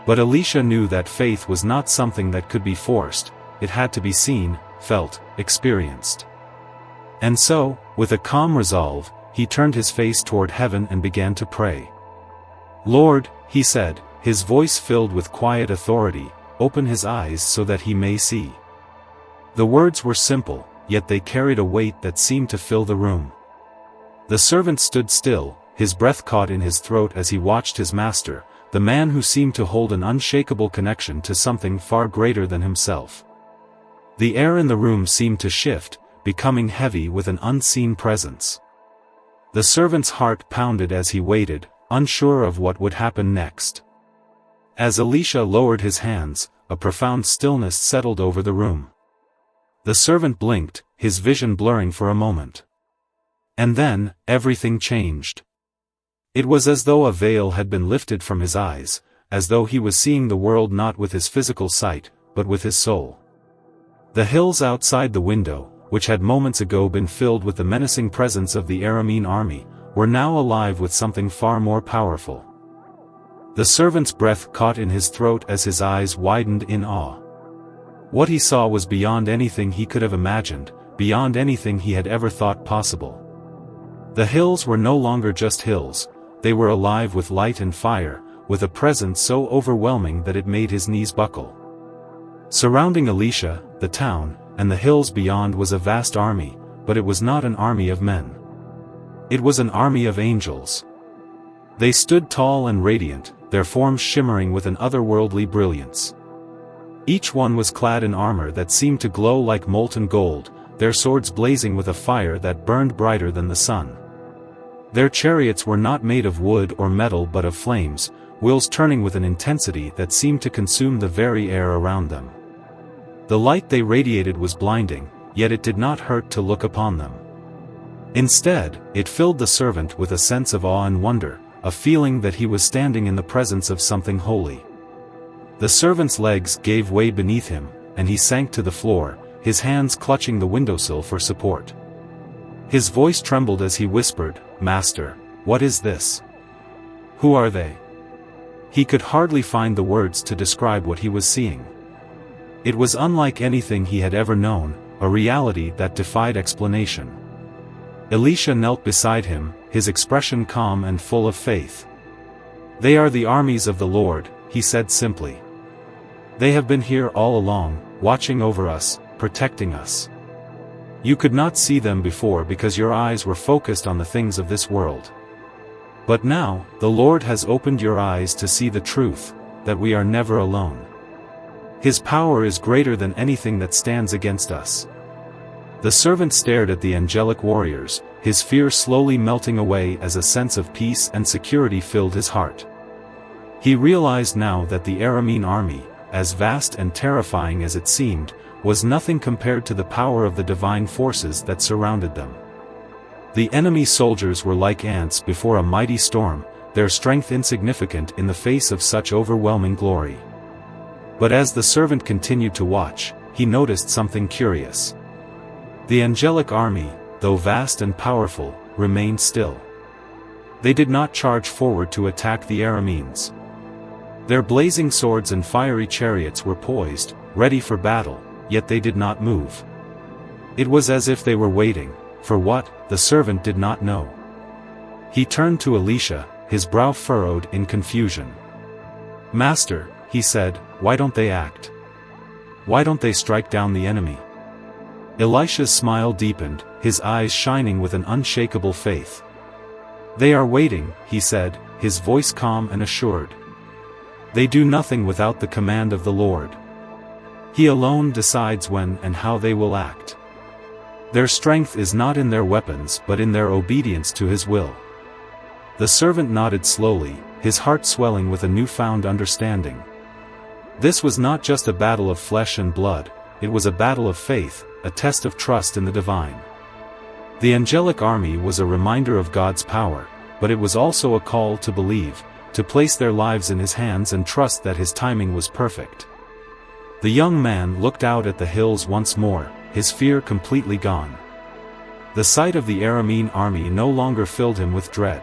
S1: But Elisha knew that faith was not something that could be forced, it had to be seen, felt, experienced. And so, with a calm resolve, he turned his face toward heaven and began to pray. "Lord," he said, his voice filled with quiet authority, "open his eyes so that he may see." The words were simple, yet they carried a weight that seemed to fill the room. The servant stood still, his breath caught in his throat as he watched his master, the man who seemed to hold an unshakable connection to something far greater than himself. The air in the room seemed to shift, becoming heavy with an unseen presence. The servant's heart pounded as he waited, unsure of what would happen next. As Elisha lowered his hands, a profound stillness settled over the room. The servant blinked, his vision blurring for a moment. And then, everything changed. It was as though a veil had been lifted from his eyes, as though he was seeing the world not with his physical sight, but with his soul. The hills outside the window, which had moments ago been filled with the menacing presence of the Aramean army, were now alive with something far more powerful. The servant's breath caught in his throat as his eyes widened in awe. What he saw was beyond anything he could have imagined, beyond anything he had ever thought possible. The hills were no longer just hills, they were alive with light and fire, with a presence so overwhelming that it made his knees buckle. Surrounding Elisha, the town, and the hills beyond was a vast army, but it was not an army of men. It was an army of angels. They stood tall and radiant, their forms shimmering with an otherworldly brilliance. Each one was clad in armor that seemed to glow like molten gold, their swords blazing with a fire that burned brighter than the sun. Their chariots were not made of wood or metal but of flames, wheels turning with an intensity that seemed to consume the very air around them. The light they radiated was blinding, yet it did not hurt to look upon them. Instead, it filled the servant with a sense of awe and wonder, a feeling that he was standing in the presence of something holy. The servant's legs gave way beneath him, and he sank to the floor, his hands clutching the windowsill for support. His voice trembled as he whispered, "Master, what is this? Who are they?" He could hardly find the words to describe what he was seeing. It was unlike anything he had ever known, a reality that defied explanation. Elisha knelt beside him, his expression calm and full of faith. "They are the armies of the Lord," he said simply. "They have been here all along, watching over us, protecting us. You could not see them before because your eyes were focused on the things of this world. But now, the Lord has opened your eyes to see the truth, that we are never alone. His power is greater than anything that stands against us." The servant stared at the angelic warriors, his fear slowly melting away as a sense of peace and security filled his heart. He realized now that the Aramean army, as vast and terrifying as it seemed, was nothing compared to the power of the divine forces that surrounded them. The enemy soldiers were like ants before a mighty storm, their strength insignificant in the face of such overwhelming glory. But as the servant continued to watch, he noticed something curious. The angelic army, though vast and powerful, remained still. They did not charge forward to attack the Arameans. Their blazing swords and fiery chariots were poised, ready for battle, yet they did not move. It was as if they were waiting, for what, the servant did not know. He turned to Elisha, his brow furrowed in confusion. "Master," he said, "why don't they act? Why don't they strike down the enemy?" Elisha's smile deepened, his eyes shining with an unshakable faith. "They are waiting," he said, his voice calm and assured. "They do nothing without the command of the Lord. He alone decides when and how they will act. Their strength is not in their weapons but in their obedience to His will." The servant nodded slowly, his heart swelling with a newfound understanding. This was not just a battle of flesh and blood, it was a battle of faith, a test of trust in the divine. The angelic army was a reminder of God's power, but it was also a call to believe, to place their lives in His hands and trust that His timing was perfect. The young man looked out at the hills once more, his fear completely gone. The sight of the Aramean army no longer filled him with dread.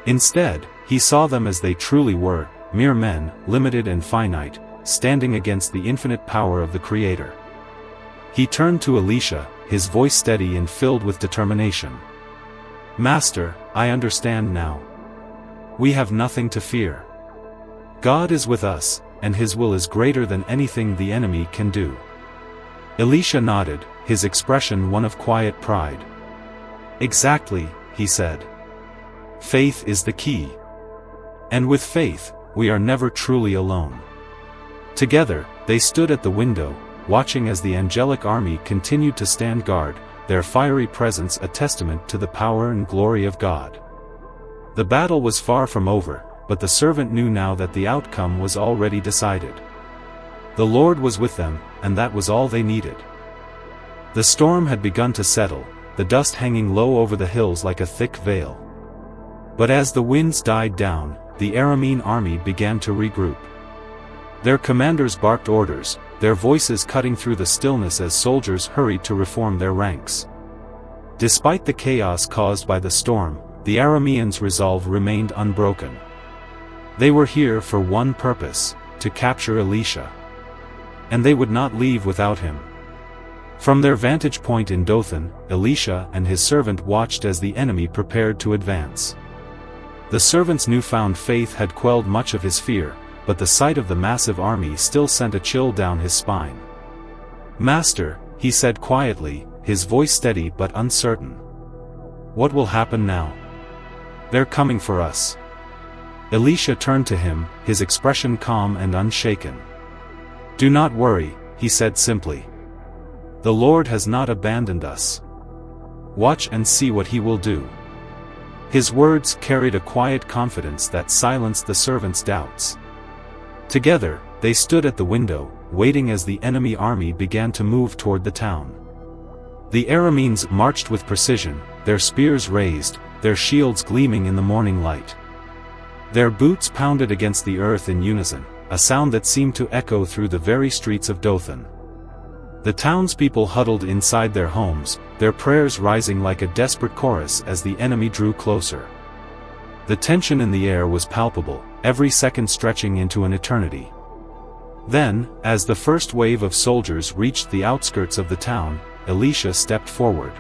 S1: Instead, he saw them as they truly were, mere men, limited and finite, standing against the infinite power of the Creator. He turned to Elisha, his voice steady and filled with determination. "Master, I understand now. We have nothing to fear. God is with us, and His will is greater than anything the enemy can do." Elisha nodded, his expression one of quiet pride. "Exactly," he said. "Faith is the key. And with faith, we are never truly alone." Together, they stood at the window, watching as the angelic army continued to stand guard, their fiery presence a testament to the power and glory of God. The battle was far from over, but the servant knew now that the outcome was already decided. The Lord was with them, and that was all they needed. The storm had begun to settle, the dust hanging low over the hills like a thick veil. But as the winds died down, the Aramean army began to regroup. Their commanders barked orders, their voices cutting through the stillness as soldiers hurried to reform their ranks. Despite the chaos caused by the storm, the Arameans' resolve remained unbroken. They were here for one purpose: to capture Elisha. And they would not leave without him. From their vantage point in Dothan, Elisha and his servant watched as the enemy prepared to advance. The servant's newfound faith had quelled much of his fear, but the sight of the massive army still sent a chill down his spine. "Master," he said quietly, his voice steady but uncertain. "What will happen now?" "They're coming for us." Elisha turned to him, his expression calm and unshaken. "Do not worry," he said simply. "The Lord has not abandoned us. Watch and see what he will do." His words carried a quiet confidence that silenced the servant's doubts. Together, they stood at the window, waiting as the enemy army began to move toward the town. The Arameans marched with precision, their spears raised, their shields gleaming in the morning light. Their boots pounded against the earth in unison, a sound that seemed to echo through the very streets of Dothan. The townspeople huddled inside their homes, their prayers rising like a desperate chorus as the enemy drew closer. The tension in the air was palpable, every second stretching into an eternity. Then, as the first wave of soldiers reached the outskirts of the town, Elisha stepped forward.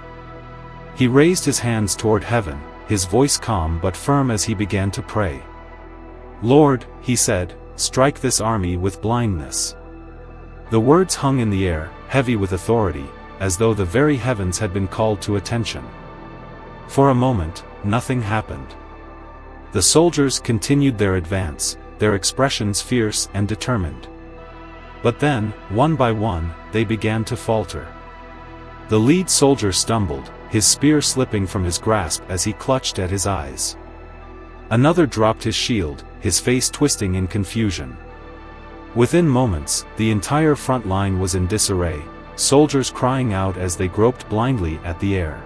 S1: He raised his hands toward heaven, his voice calm but firm as he began to pray. "Lord," he said, "strike this army with blindness." The words hung in the air, heavy with authority, as though the very heavens had been called to attention. For a moment, nothing happened. The soldiers continued their advance, their expressions fierce and determined. But then, one by one, they began to falter. The lead soldier stumbled, his spear slipping from his grasp as he clutched at his eyes. Another dropped his shield, his face twisting in confusion. Within moments, the entire front line was in disarray, soldiers crying out as they groped blindly at the air.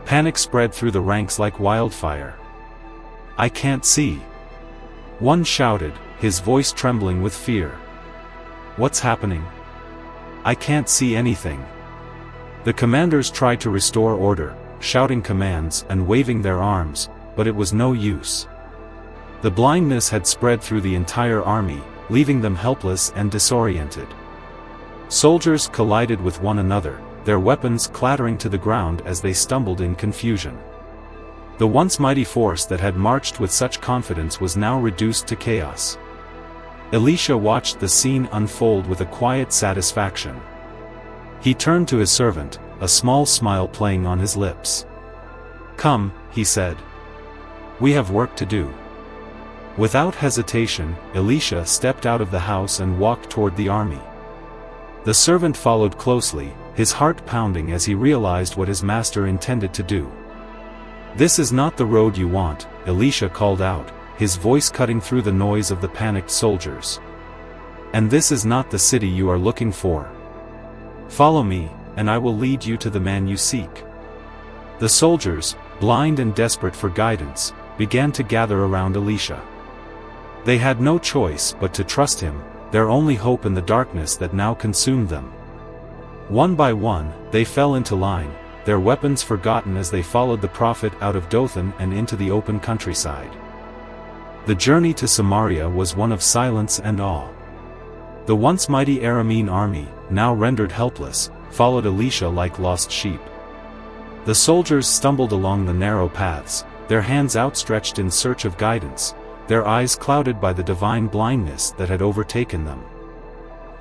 S1: Panic spread through the ranks like wildfire. "I can't see," one shouted, his voice trembling with fear. "What's happening? I can't see anything." The commanders tried to restore order, shouting commands and waving their arms, but it was no use. The blindness had spread through the entire army, leaving them helpless and disoriented. Soldiers collided with one another, their weapons clattering to the ground as they stumbled in confusion. The once mighty force that had marched with such confidence was now reduced to chaos. Elisha watched the scene unfold with a quiet satisfaction. He turned to his servant, a small smile playing on his lips. "Come," he said. "We have work to do." Without hesitation, Elisha stepped out of the house and walked toward the army. The servant followed closely, his heart pounding as he realized what his master intended to do. "This is not the road you want," Elisha called out, his voice cutting through the noise of the panicked soldiers. "And this is not the city you are looking for. Follow me, and I will lead you to the man you seek." The soldiers, blind and desperate for guidance, began to gather around Elisha. They had no choice but to trust him, their only hope in the darkness that now consumed them. One by one, they fell into line, their weapons forgotten as they followed the prophet out of Dothan and into the open countryside. The journey to Samaria was one of silence and awe. The once mighty Aramean army, now rendered helpless, followed Elisha like lost sheep. The soldiers stumbled along the narrow paths, their hands outstretched in search of guidance, their eyes clouded by the divine blindness that had overtaken them.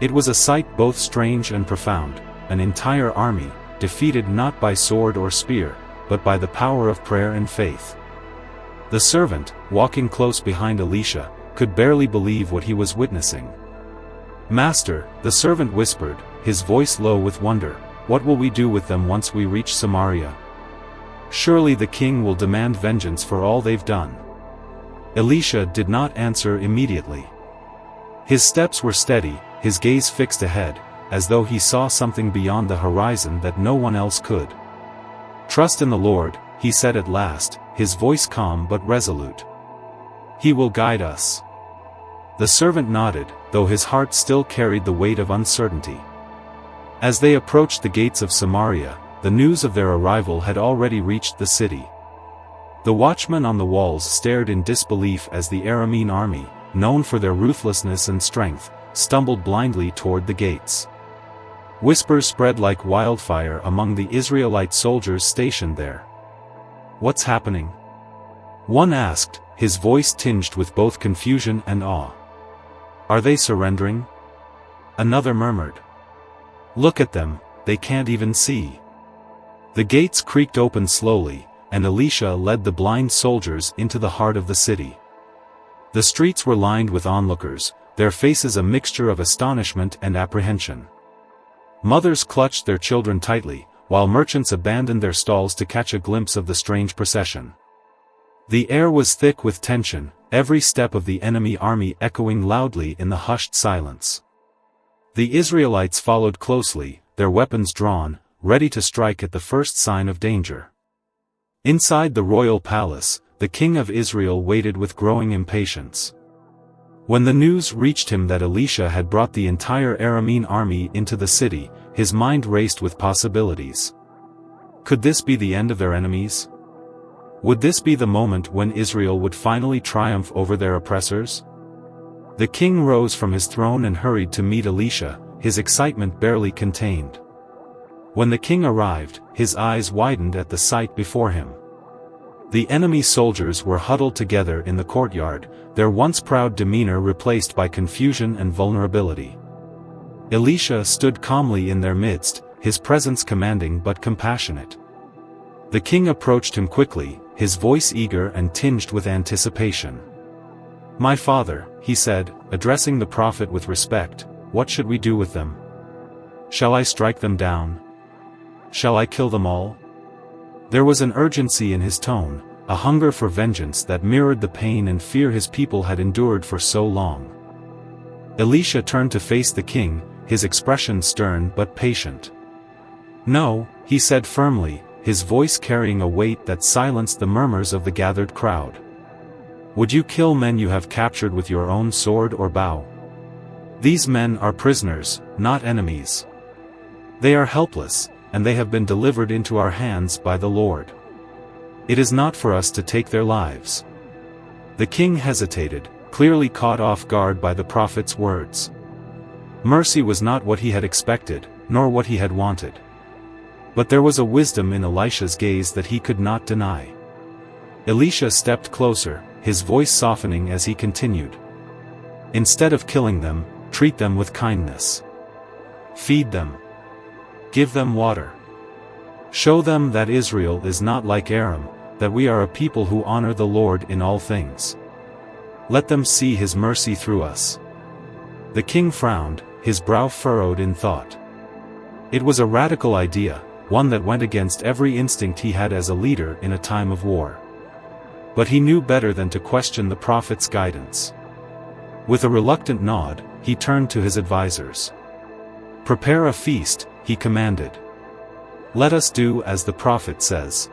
S1: It was a sight both strange and profound, an entire army, defeated not by sword or spear, but by the power of prayer and faith. The servant, walking close behind Elisha, could barely believe what he was witnessing. "Master," the servant whispered, his voice low with wonder, "what will we do with them once we reach Samaria? Surely the king will demand vengeance for all they've done." Elisha did not answer immediately. His steps were steady, his gaze fixed ahead, as though he saw something beyond the horizon that no one else could. "Trust in the Lord," he said at last, his voice calm but resolute. "He will guide us." The servant nodded, though his heart still carried the weight of uncertainty. As they approached the gates of Samaria, the news of their arrival had already reached the city. The watchmen on the walls stared in disbelief as the Aramean army, known for their ruthlessness and strength, stumbled blindly toward the gates. Whispers spread like wildfire among the Israelite soldiers stationed there. "What's happening?" one asked, his voice tinged with both confusion and awe. "Are they surrendering?" another murmured. "Look at them, they can't even see." The gates creaked open slowly, and Elisha led the blind soldiers into the heart of the city. The streets were lined with onlookers, their faces a mixture of astonishment and apprehension. Mothers clutched their children tightly, while merchants abandoned their stalls to catch a glimpse of the strange procession. The air was thick with tension, every step of the enemy army echoing loudly in the hushed silence. The Israelites followed closely, their weapons drawn, ready to strike at the first sign of danger. Inside the royal palace, the king of Israel waited with growing impatience. When the news reached him that Elisha had brought the entire Aramean army into the city, his mind raced with possibilities. Could this be the end of their enemies? Would this be the moment when Israel would finally triumph over their oppressors? The king rose from his throne and hurried to meet Elisha, his excitement barely contained. When the king arrived, his eyes widened at the sight before him. The enemy soldiers were huddled together in the courtyard, their once proud demeanor replaced by confusion and vulnerability. Elisha stood calmly in their midst, his presence commanding but compassionate. The king approached him quickly, his voice eager and tinged with anticipation. "My father," he said, addressing the prophet with respect, "what should we do with them? Shall I strike them down? Shall I kill them all?" There was an urgency in his tone, a hunger for vengeance that mirrored the pain and fear his people had endured for so long. Elisha turned to face the king, his expression stern but patient. "No," he said firmly, his voice carrying a weight that silenced the murmurs of the gathered crowd. "Would you kill men you have captured with your own sword or bow? These men are prisoners, not enemies. They are helpless, and they have been delivered into our hands by the Lord. It is not for us to take their lives." The king hesitated, clearly caught off guard by the prophet's words. Mercy was not what he had expected, nor what he had wanted. But there was a wisdom in Elisha's gaze that he could not deny. Elisha stepped closer, his voice softening as he continued. "Instead of killing them, treat them with kindness. Feed them. Give them water. Show them that Israel is not like Aram, that we are a people who honor the Lord in all things. Let them see his mercy through us." The king frowned, his brow furrowed in thought. It was a radical idea, one that went against every instinct he had as a leader in a time of war. But he knew better than to question the prophet's guidance. With a reluctant nod, he turned to his advisors. "Prepare a feast," he commanded. "Let us do as the prophet says."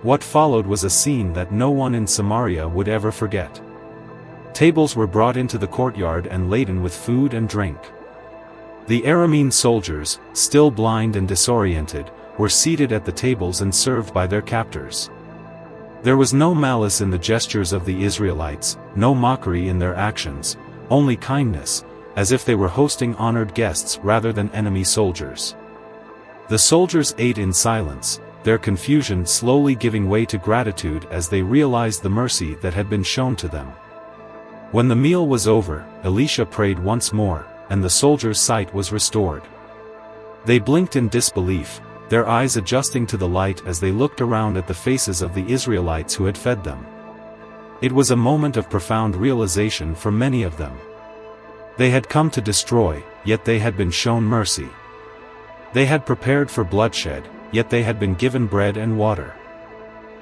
S1: What followed was a scene that no one in Samaria would ever forget. Tables were brought into the courtyard and laden with food and drink. The Aramean soldiers, still blind and disoriented, were seated at the tables and served by their captors. There was no malice in the gestures of the Israelites, no mockery in their actions, only kindness, as if they were hosting honored guests rather than enemy soldiers. The soldiers ate in silence, their confusion slowly giving way to gratitude as they realized the mercy that had been shown to them. When the meal was over, Elisha prayed once more, and the soldiers' sight was restored. They blinked in disbelief, their eyes adjusting to the light as they looked around at the faces of the Israelites who had fed them. It was a moment of profound realization for many of them. They had come to destroy, yet they had been shown mercy. They had prepared for bloodshed, yet they had been given bread and water.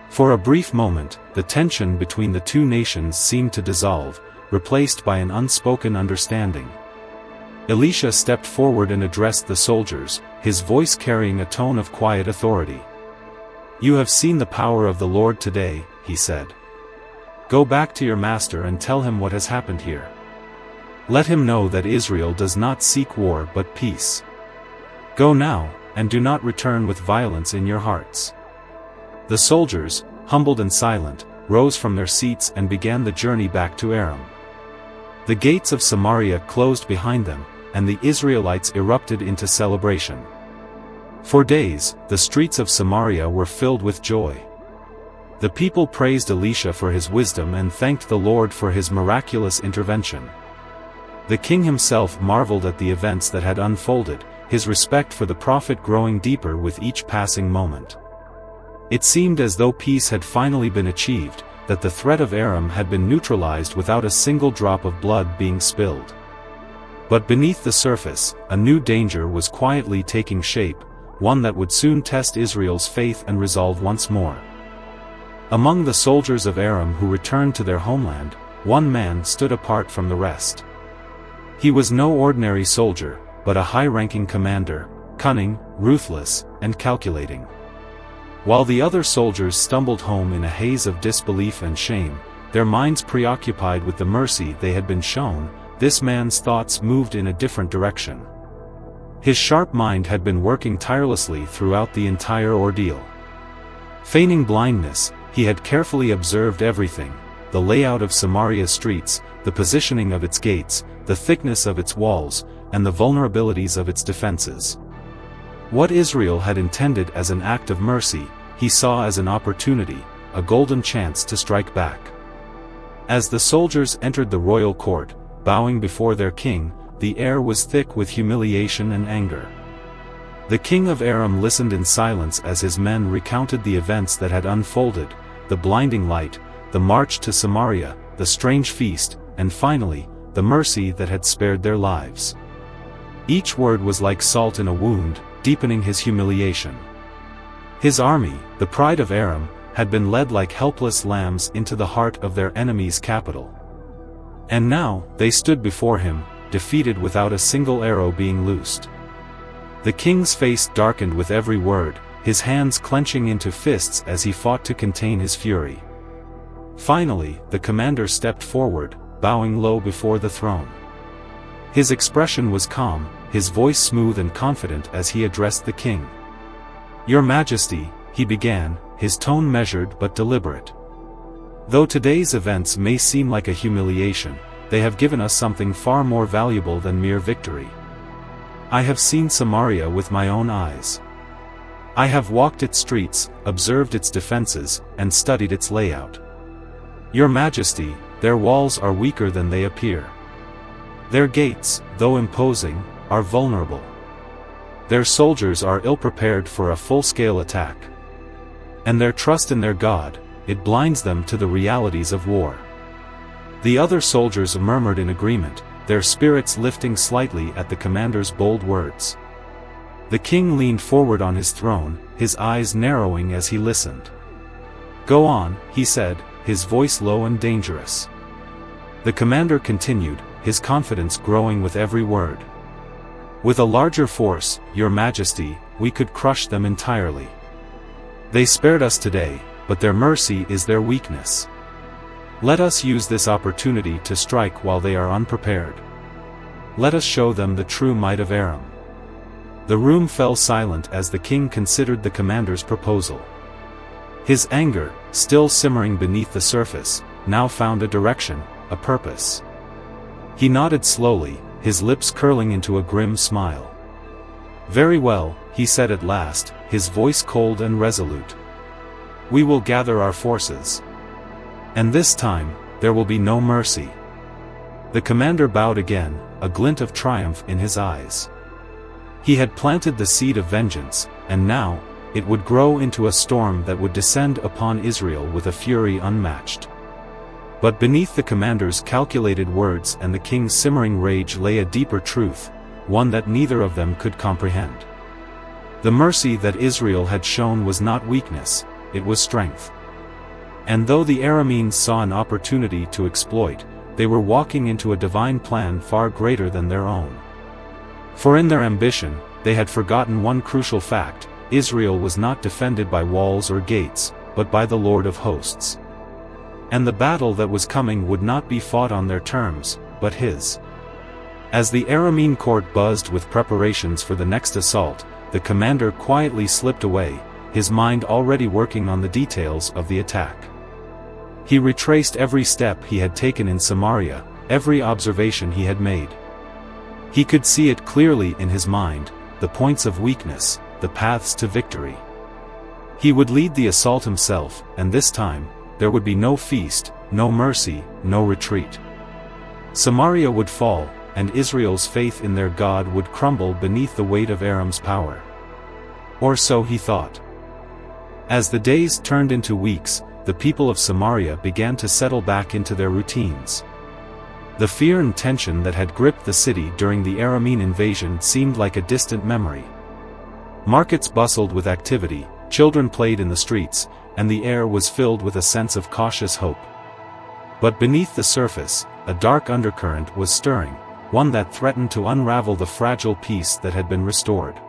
S1: For a brief moment, the tension between the two nations seemed to dissolve, replaced by an unspoken understanding. Elisha stepped forward and addressed the soldiers, his voice carrying a tone of quiet authority. "You have seen the power of the Lord today," he said. "Go back to your master and tell him what has happened here." Let him know that Israel does not seek war but peace. Go now, and do not return with violence in your hearts." The soldiers, humbled and silent, rose from their seats and began the journey back to Aram. The gates of Samaria closed behind them, and the Israelites erupted into celebration. For days, the streets of Samaria were filled with joy. The people praised Elisha for his wisdom and thanked the Lord for his miraculous intervention. The king himself marveled at the events that had unfolded, his respect for the prophet growing deeper with each passing moment. It seemed as though peace had finally been achieved, that the threat of Aram had been neutralized without a single drop of blood being spilled. But beneath the surface, a new danger was quietly taking shape, one that would soon test Israel's faith and resolve once more. Among the soldiers of Aram who returned to their homeland, one man stood apart from the rest. He was no ordinary soldier, but a high-ranking commander, cunning, ruthless, and calculating. While the other soldiers stumbled home in a haze of disbelief and shame, their minds preoccupied with the mercy they had been shown, this man's thoughts moved in a different direction. His sharp mind had been working tirelessly throughout the entire ordeal. Feigning blindness, he had carefully observed everything: the layout of Samaria's streets, the positioning of its gates, the thickness of its walls, and the vulnerabilities of its defenses. What Israel had intended as an act of mercy, he saw as an opportunity, a golden chance to strike back. As the soldiers entered the royal court, bowing before their king, the air was thick with humiliation and anger. The king of Aram listened in silence as his men recounted the events that had unfolded: the blinding light, the march to Samaria, the strange feast, and finally, the mercy that had spared their lives. Each word was like salt in a wound, deepening his humiliation. His army, the pride of Aram, had been led like helpless lambs into the heart of their enemy's capital. And now, they stood before him, defeated without a single arrow being loosed. The king's face darkened with every word, his hands clenching into fists as he fought to contain his fury. Finally, the commander stepped forward, bowing low before the throne. His expression was calm, his voice smooth and confident as he addressed the king. "Your Majesty," he began, his tone measured but deliberate. "Though today's events may seem like a humiliation, they have given us something far more valuable than mere victory. I have seen Samaria with my own eyes. I have walked its streets, observed its defenses, and studied its layout. Your Majesty, their walls are weaker than they appear. Their gates, though imposing, are vulnerable. Their soldiers are ill-prepared for a full-scale attack. And their trust in their God, it blinds them to the realities of war." The other soldiers murmured in agreement, their spirits lifting slightly at the commander's bold words. The king leaned forward on his throne, his eyes narrowing as he listened. "Go on," he said, his voice low and dangerous. The commander continued, his confidence growing with every word. "With a larger force, Your Majesty, we could crush them entirely. They spared us today, but their mercy is their weakness. Let us use this opportunity to strike while they are unprepared. Let us show them the true might of Aram." The room fell silent as the king considered the commander's proposal. His anger, still simmering beneath the surface, now found a direction, a purpose. He nodded slowly, his lips curling into a grim smile. "Very well," he said at last, his voice cold and resolute. "We will gather our forces. And this time, there will be no mercy." The commander bowed again, a glint of triumph in his eyes. He had planted the seed of vengeance, and now, it would grow into a storm that would descend upon Israel with a fury unmatched. But beneath the commander's calculated words and the king's simmering rage lay a deeper truth, one that neither of them could comprehend. The mercy that Israel had shown was not weakness, it was strength. And though the Arameans saw an opportunity to exploit, they were walking into a divine plan far greater than their own. For in their ambition, they had forgotten one crucial fact: Israel was not defended by walls or gates, but by the Lord of hosts. And the battle that was coming would not be fought on their terms, but his. As the Aramean court buzzed with preparations for the next assault, the commander quietly slipped away, his mind already working on the details of the attack. He retraced every step he had taken in Samaria, every observation he had made. He could see it clearly in his mind, the points of weakness, the paths to victory. He would lead the assault himself, and this time, there would be no feast, no mercy, no retreat. Samaria would fall, and Israel's faith in their God would crumble beneath the weight of Aram's power. Or so he thought. As the days turned into weeks, the people of Samaria began to settle back into their routines. The fear and tension that had gripped the city during the Aramean invasion seemed like a distant memory. Markets bustled with activity, children played in the streets, and the air was filled with a sense of cautious hope. But beneath the surface, a dark undercurrent was stirring, one that threatened to unravel the fragile peace that had been restored.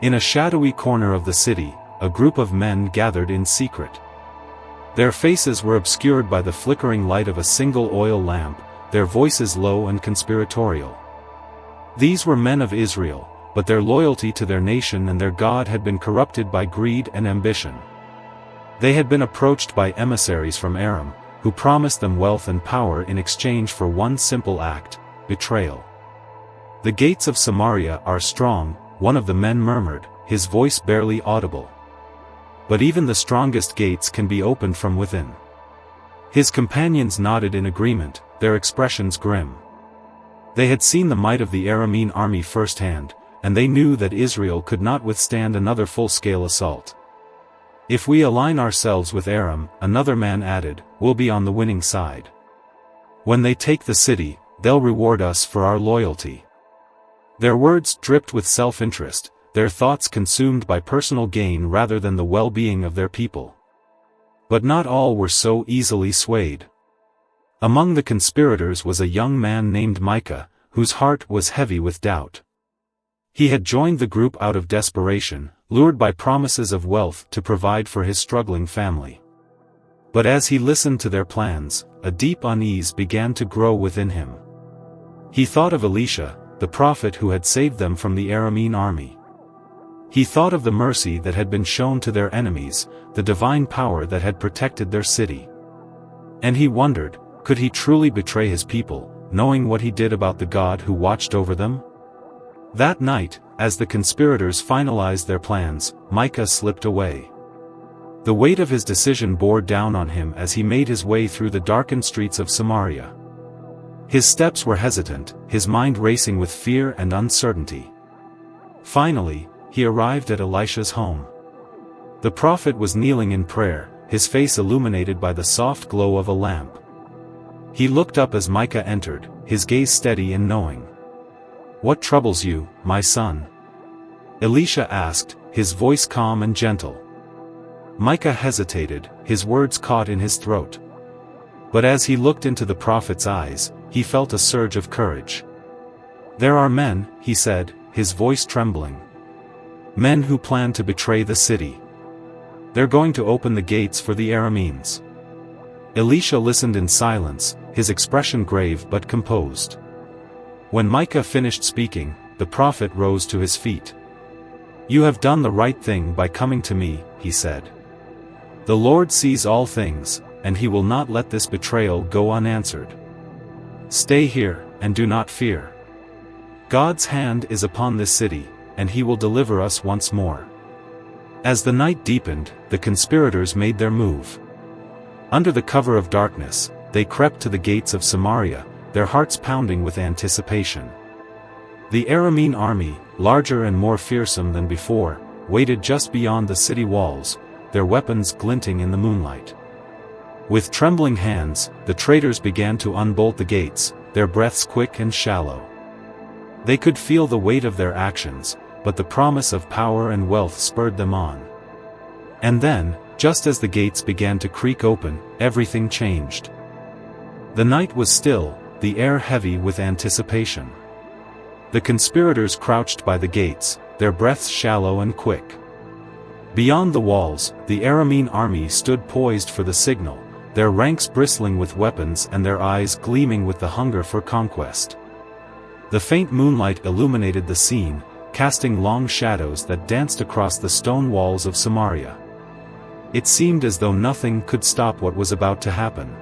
S1: In a shadowy corner of the city, a group of men gathered in secret. Their faces were obscured by the flickering light of a single oil lamp, their voices low and conspiratorial. These were men of Israel, but their loyalty to their nation and their God had been corrupted by greed and ambition. They had been approached by emissaries from Aram, who promised them wealth and power in exchange for one simple act: betrayal. "The gates of Samaria are strong," one of the men murmured, his voice barely audible. "But even the strongest gates can be opened from within." His companions nodded in agreement, their expressions grim. They had seen the might of the Aramean army firsthand, and they knew that Israel could not withstand another full-scale assault. "If we align ourselves with Aram," another man added, "we'll be on the winning side. When they take the city, they'll reward us for our loyalty." Their words dripped with self-interest, their thoughts consumed by personal gain rather than the well-being of their people. But not all were so easily swayed. Among the conspirators was a young man named Micah, whose heart was heavy with doubt. He had joined the group out of desperation, lured by promises of wealth to provide for his struggling family. But as he listened to their plans, a deep unease began to grow within him. He thought of Elisha, the prophet who had saved them from the Aramean army. He thought of the mercy that had been shown to their enemies, the divine power that had protected their city. And he wondered, could he truly betray his people, knowing what he did about the God who watched over them? That night, as the conspirators finalized their plans, Micah slipped away. The weight of his decision bore down on him as he made his way through the darkened streets of Samaria. His steps were hesitant, his mind racing with fear and uncertainty. Finally, he arrived at Elisha's home. The prophet was kneeling in prayer, his face illuminated by the soft glow of a lamp. He looked up as Micah entered, his gaze steady and knowing. "What troubles you, my son?" Elisha asked, his voice calm and gentle. Micah hesitated, his words caught in his throat. But as he looked into the prophet's eyes, he felt a surge of courage. "There are men," he said, his voice trembling. "Men who plan to betray the city. They're going to open the gates for the Arameans." Elisha listened in silence, his expression grave but composed. When Micah finished speaking, the prophet rose to his feet. "You have done the right thing by coming to me," he said. "The Lord sees all things, and he will not let this betrayal go unanswered. Stay here, and do not fear. God's hand is upon this city, and he will deliver us once more." As the night deepened, the conspirators made their move. Under the cover of darkness, they crept to the gates of Samaria, their hearts pounding with anticipation. The Aramean army, larger and more fearsome than before, waited just beyond the city walls, their weapons glinting in the moonlight. With trembling hands, the traitors began to unbolt the gates, their breaths quick and shallow. They could feel the weight of their actions, but the promise of power and wealth spurred them on. And then, just as the gates began to creak open, everything changed. The night was still, the air heavy with anticipation. The conspirators crouched by the gates, their breaths shallow and quick. Beyond the walls, the Aramean army stood poised for the signal, their ranks bristling with weapons and their eyes gleaming with the hunger for conquest. The faint moonlight illuminated the scene, casting long shadows that danced across the stone walls of Samaria. It seemed as though nothing could stop what was about to happen.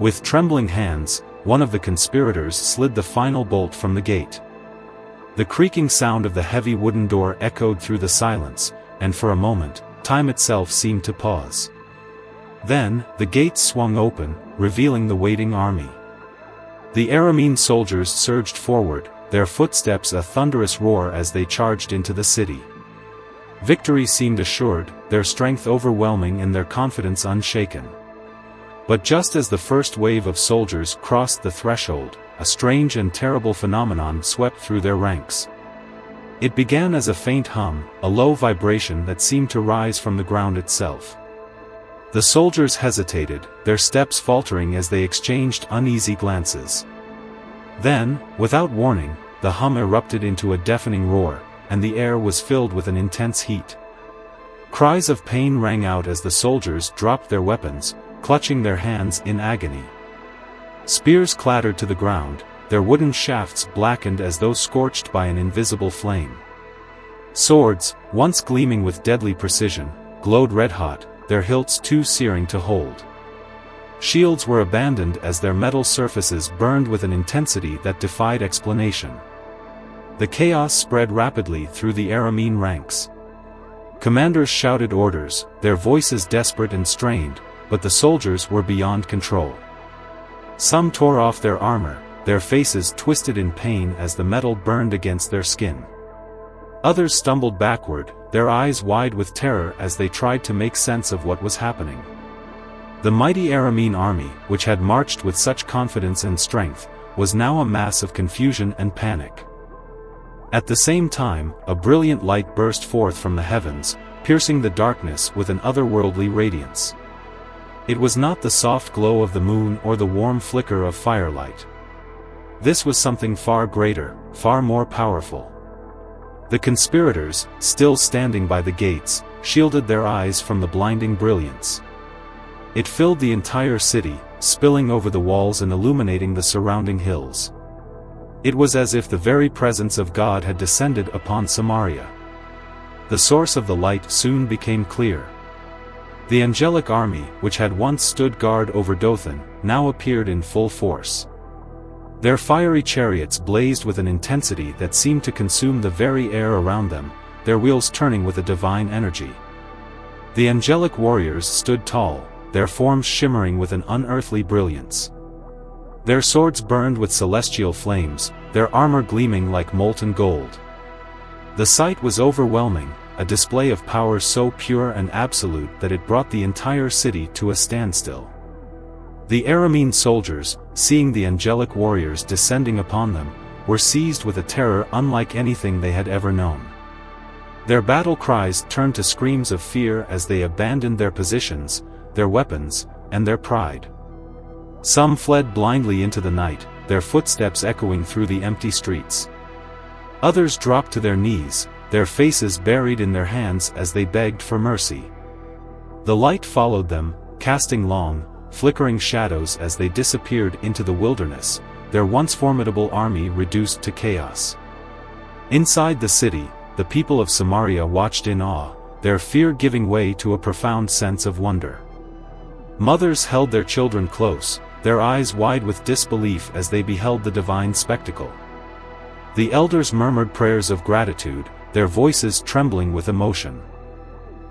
S1: With trembling hands, one of the conspirators slid the final bolt from the gate. The creaking sound of the heavy wooden door echoed through the silence, and for a moment, time itself seemed to pause. Then, the gate swung open, revealing the waiting army. The Aramean soldiers surged forward, their footsteps a thunderous roar as they charged into the city. Victory seemed assured, their strength overwhelming and their confidence unshaken. But just as the first wave of soldiers crossed the threshold, a strange and terrible phenomenon swept through their ranks. It began as a faint hum, a low vibration that seemed to rise from the ground itself. The soldiers hesitated, their steps faltering as they exchanged uneasy glances. Then, without warning, the hum erupted into a deafening roar, and the air was filled with an intense heat. Cries of pain rang out as the soldiers dropped their weapons, clutching their hands in agony. Spears clattered to the ground, their wooden shafts blackened as though scorched by an invisible flame. Swords, once gleaming with deadly precision, glowed red-hot, their hilts too searing to hold. Shields were abandoned as their metal surfaces burned with an intensity that defied explanation. The chaos spread rapidly through the Aramean ranks. Commanders shouted orders, their voices desperate and strained, but the soldiers were beyond control. Some tore off their armor, their faces twisted in pain as the metal burned against their skin. Others stumbled backward, their eyes wide with terror as they tried to make sense of what was happening. The mighty Aramean army, which had marched with such confidence and strength, was now a mass of confusion and panic. At the same time, a brilliant light burst forth from the heavens, piercing the darkness with an otherworldly radiance. It was not the soft glow of the moon or the warm flicker of firelight. This was something far greater, far more powerful. The conspirators, still standing by the gates, shielded their eyes from the blinding brilliance. It filled the entire city, spilling over the walls and illuminating the surrounding hills. It was as if the very presence of God had descended upon Samaria. The source of the light soon became clear. The angelic army, which had once stood guard over Dothan, now appeared in full force. Their fiery chariots blazed with an intensity that seemed to consume the very air around them, their wheels turning with a divine energy. The angelic warriors stood tall, their forms shimmering with an unearthly brilliance. Their swords burned with celestial flames, their armor gleaming like molten gold. The sight was overwhelming, a display of power so pure and absolute that it brought the entire city to a standstill. The Aramean soldiers, seeing the angelic warriors descending upon them, were seized with a terror unlike anything they had ever known. Their battle cries turned to screams of fear as they abandoned their positions, their weapons, and their pride. Some fled blindly into the night, their footsteps echoing through the empty streets. Others dropped to their knees, their faces buried in their hands as they begged for mercy. The light followed them, casting long, flickering shadows as they disappeared into the wilderness, their once formidable army reduced to chaos. Inside the city, the people of Samaria watched in awe, their fear giving way to a profound sense of wonder. Mothers held their children close, their eyes wide with disbelief as they beheld the divine spectacle. The elders murmured prayers of gratitude, their voices trembling with emotion.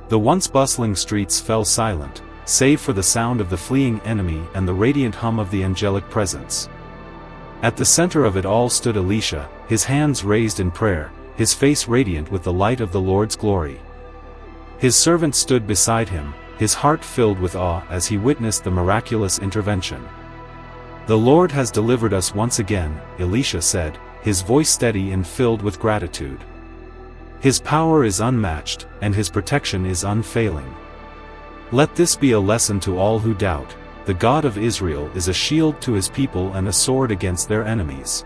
S1: The once bustling streets fell silent, save for the sound of the fleeing enemy and the radiant hum of the angelic presence. At the center of it all stood Elisha, his hands raised in prayer, his face radiant with the light of the Lord's glory. His servant stood beside him, his heart filled with awe as he witnessed the miraculous intervention. "The Lord has delivered us once again," Elisha said, his voice steady and filled with gratitude. "His power is unmatched, and his protection is unfailing. Let this be a lesson to all who doubt. The God of Israel is a shield to his people and a sword against their enemies."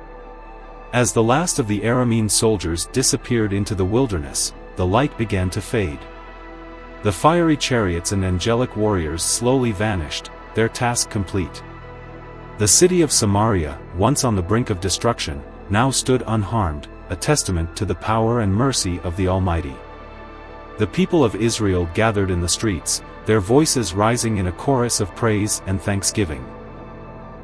S1: As the last of the Aramean soldiers disappeared into the wilderness, the light began to fade. The fiery chariots and angelic warriors slowly vanished, their task complete. The city of Samaria, once on the brink of destruction, now stood unharmed, a testament to the power and mercy of the Almighty. The people of Israel gathered in the streets, their voices rising in a chorus of praise and thanksgiving.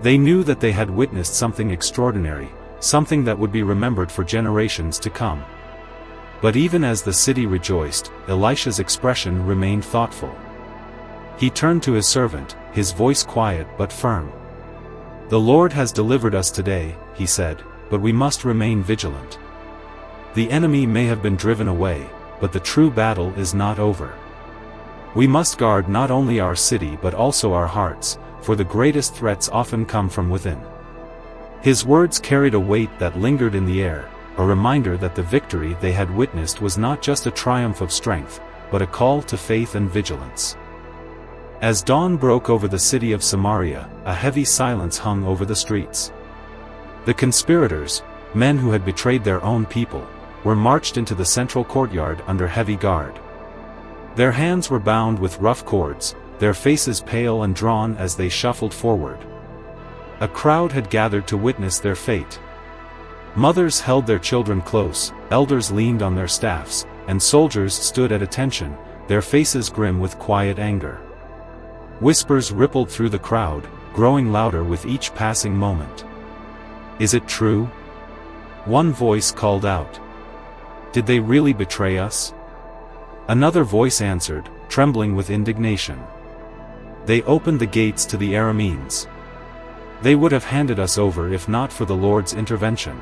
S1: They knew that they had witnessed something extraordinary, something that would be remembered for generations to come. But even as the city rejoiced, Elisha's expression remained thoughtful. He turned to his servant, his voice quiet but firm. "The Lord has delivered us today," he said, "but we must remain vigilant. The enemy may have been driven away, but the true battle is not over. We must guard not only our city but also our hearts, for the greatest threats often come from within." His words carried a weight that lingered in the air, a reminder that the victory they had witnessed was not just a triumph of strength, but a call to faith and vigilance. As dawn broke over the city of Samaria, a heavy silence hung over the streets. The conspirators, men who had betrayed their own people, were marched into the central courtyard under heavy guard. Their hands were bound with rough cords, their faces pale and drawn as they shuffled forward. A crowd had gathered to witness their fate. Mothers held their children close, elders leaned on their staffs, and soldiers stood at attention, their faces grim with quiet anger. Whispers rippled through the crowd, growing louder with each passing moment. "Is it true?" One voice called out. "Did they really betray us?" Another voice answered, trembling with indignation. "They opened the gates to the Arameans. They would have handed us over if not for the Lord's intervention."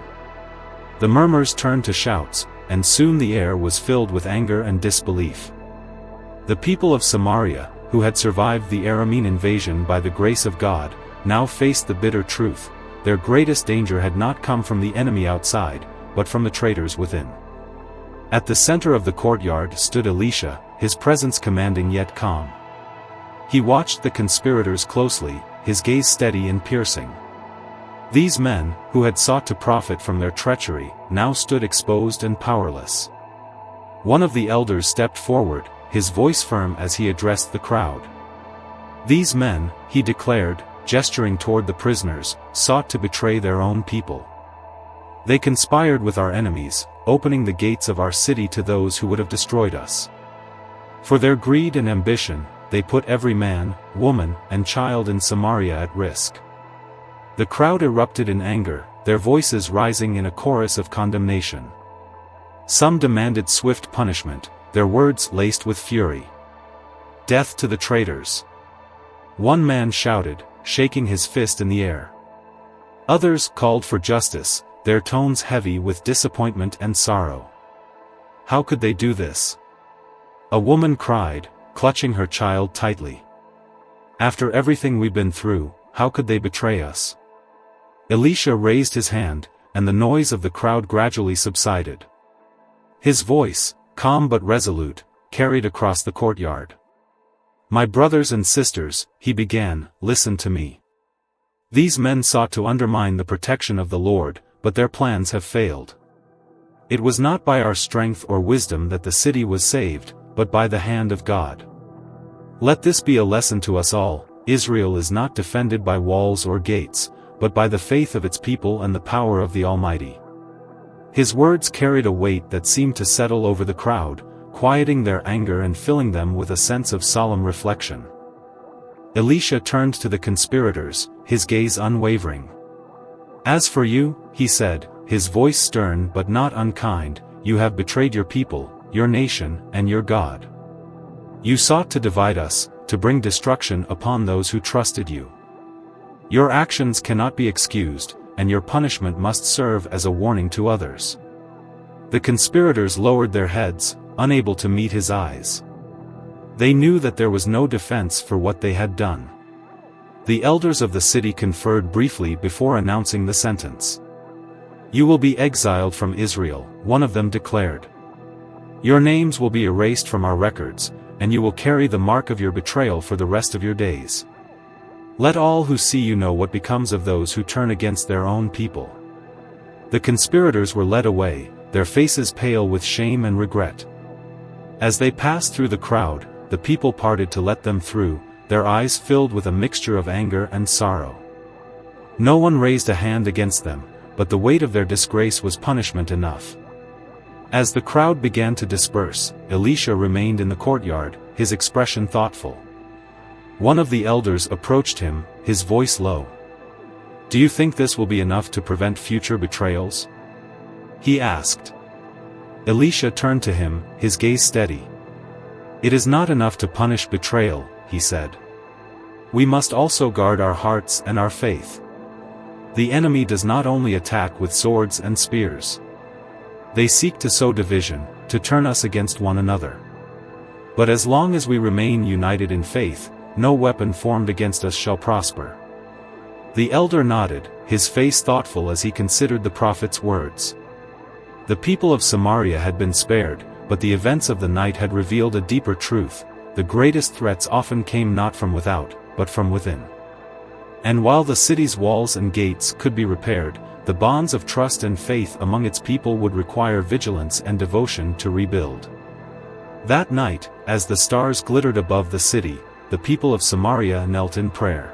S1: The murmurs turned to shouts, and soon the air was filled with anger and disbelief. The people of Samaria, who had survived the Aramean invasion by the grace of God, now faced the bitter truth: their greatest danger had not come from the enemy outside, but from the traitors within. At the center of the courtyard stood Elisha, his presence commanding yet calm. He watched the conspirators closely, his gaze steady and piercing. These men, who had sought to profit from their treachery, now stood exposed and powerless. One of the elders stepped forward, his voice firm as he addressed the crowd. "These men," he declared, gesturing toward the prisoners, "sought to betray their own people. They conspired with our enemies, opening the gates of our city to those who would have destroyed us. For their greed and ambition, they put every man, woman, and child in Samaria at risk." The crowd erupted in anger, their voices rising in a chorus of condemnation. Some demanded swift punishment, their words laced with fury. "Death to the traitors!" One man shouted, shaking his fist in the air. Others called for justice, their tones heavy with disappointment and sorrow. "How could they do this?" a woman cried, clutching her child tightly. "After everything we've been through, how could they betray us?" Elisha raised his hand, and the noise of the crowd gradually subsided. His voice, calm but resolute, carried across the courtyard. "My brothers and sisters," he began, "listen to me. These men sought to undermine the protection of the Lord, but their plans have failed. It was not by our strength or wisdom that the city was saved, but by the hand of God. Let this be a lesson to us all: Israel is not defended by walls or gates, but by the faith of its people and the power of the Almighty." His words carried a weight that seemed to settle over the crowd, quieting their anger and filling them with a sense of solemn reflection. Elisha turned to the conspirators, his gaze unwavering. "As for you," he said, his voice stern but not unkind, "you have betrayed your people, your nation, and your God. You sought to divide us, to bring destruction upon those who trusted you. Your actions cannot be excused, and your punishment must serve as a warning to others." The conspirators lowered their heads, unable to meet his eyes. They knew that there was no defense for what they had done. The elders of the city conferred briefly before announcing the sentence. "You will be exiled from Israel," one of them declared. "Your names will be erased from our records, and you will carry the mark of your betrayal for the rest of your days. Let all who see you know what becomes of those who turn against their own people." The conspirators were led away, their faces pale with shame and regret. As they passed through the crowd, the people parted to let them through, their eyes filled with a mixture of anger and sorrow. No one raised a hand against them, but the weight of their disgrace was punishment enough. As the crowd began to disperse, Elisha remained in the courtyard, his expression thoughtful. One of the elders approached him, his voice low. "Do you think this will be enough to prevent future betrayals?" he asked. Elisha turned to him, his gaze steady. "It is not enough to punish betrayal," he said. "We must also guard our hearts and our faith. The enemy does not only attack with swords and spears. They seek to sow division, to turn us against one another. But as long as we remain united in faith, no weapon formed against us shall prosper." The elder nodded, his face thoughtful as he considered the prophet's words. The people of Samaria had been spared, but the events of the night had revealed a deeper truth: the greatest threats often came not from without, but from within. And while the city's walls and gates could be repaired, the bonds of trust and faith among its people would require vigilance and devotion to rebuild. That night, as the stars glittered above the city, the people of Samaria knelt in prayer.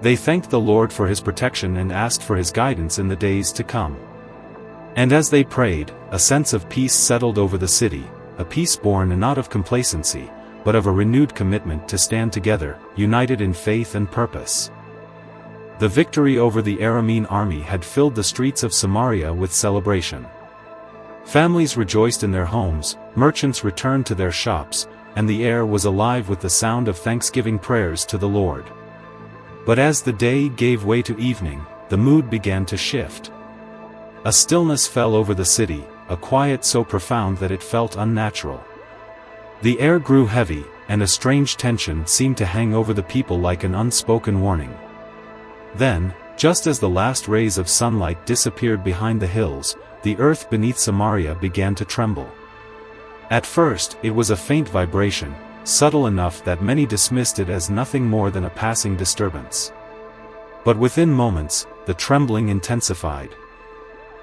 S1: They thanked the Lord for his protection and asked for his guidance in the days to come. And as they prayed, a sense of peace settled over the city, a peace born not of complacency, but of a renewed commitment to stand together, united in faith and purpose. The victory over the Aramean army had filled the streets of Samaria with celebration. Families rejoiced in their homes, merchants returned to their shops, and the air was alive with the sound of thanksgiving prayers to the Lord. But as the day gave way to evening, the mood began to shift. A stillness fell over the city, a quiet so profound that it felt unnatural. The air grew heavy, and a strange tension seemed to hang over the people like an unspoken warning. Then, just as the last rays of sunlight disappeared behind the hills, the earth beneath Samaria began to tremble. At first, it was a faint vibration, subtle enough that many dismissed it as nothing more than a passing disturbance. But within moments, the trembling intensified.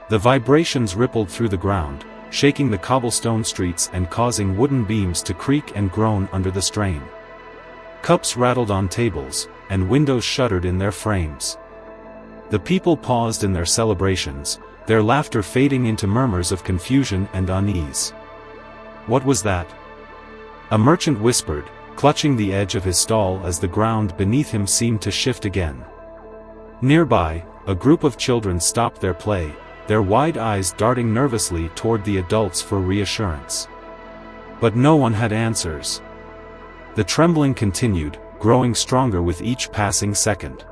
S1: The vibrations rippled through the ground, shaking the cobblestone streets and causing wooden beams to creak and groan under the strain. Cups rattled on tables, and windows shuddered in their frames. The people paused in their celebrations, their laughter fading into murmurs of confusion and unease. What was that? A merchant whispered, clutching the edge of his stall as the ground beneath him seemed to shift again. Nearby, a group of children stopped their play, their wide eyes darting nervously toward the adults for reassurance. But no one had answers. The trembling continued, growing stronger with each passing second.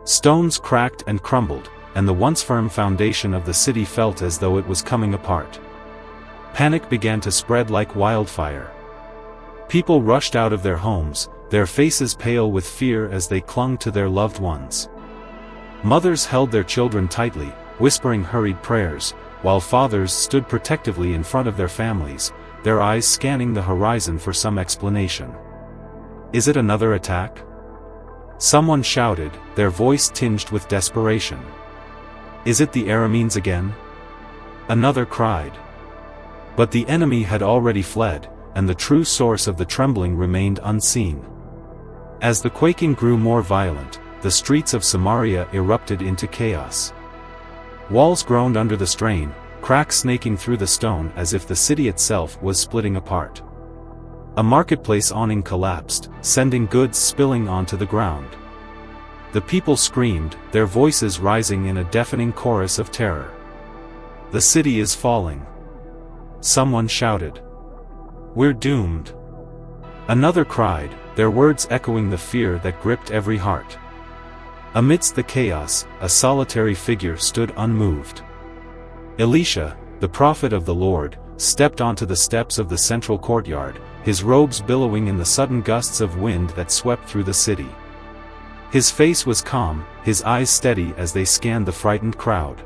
S1: Stones cracked and crumbled, and the once firm foundation of the city felt as though it was coming apart. Panic began to spread like wildfire. People rushed out of their homes, their faces pale with fear as they clung to their loved ones. Mothers held their children tightly, whispering hurried prayers, while fathers stood protectively in front of their families, their eyes scanning the horizon for some explanation. "Is it another attack?" Someone shouted, their voice tinged with desperation. "Is it the Arameans again?" Another cried. But the enemy had already fled, and the true source of the trembling remained unseen. As the quaking grew more violent, the streets of Samaria erupted into chaos. Walls groaned under the strain, cracks snaking through the stone as if the city itself was splitting apart. A marketplace awning collapsed, sending goods spilling onto the ground. The people screamed, their voices rising in a deafening chorus of terror. "The city is falling." Someone shouted. "We're doomed." Another cried, their words echoing the fear that gripped every heart. Amidst the chaos, a solitary figure stood unmoved. Elisha, the prophet of the Lord, stepped onto the steps of the central courtyard, his robes billowing in the sudden gusts of wind that swept through the city. His face was calm, his eyes steady as they scanned the frightened crowd.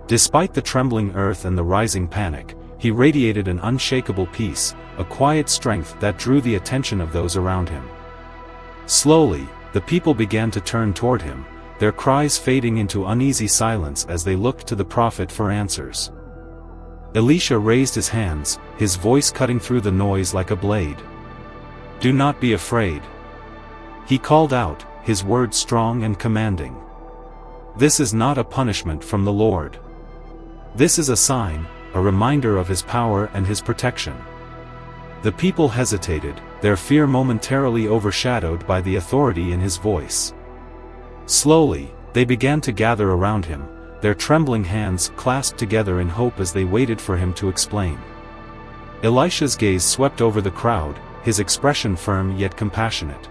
S1: Despite the trembling earth and the rising panic, he radiated an unshakable peace, a quiet strength that drew the attention of those around him. Slowly, the people began to turn toward him, their cries fading into uneasy silence as they looked to the prophet for answers. Elisha raised his hands, his voice cutting through the noise like a blade. "Do not be afraid." He called out, his words strong and commanding. This is not a punishment from the Lord. This is a sign, a reminder of His power and His protection." The people hesitated, their fear momentarily overshadowed by the authority in His voice. Slowly, they began to gather around Him, their trembling hands clasped together in hope as they waited for Him to explain. Elisha's gaze swept over the crowd, his expression firm yet compassionate.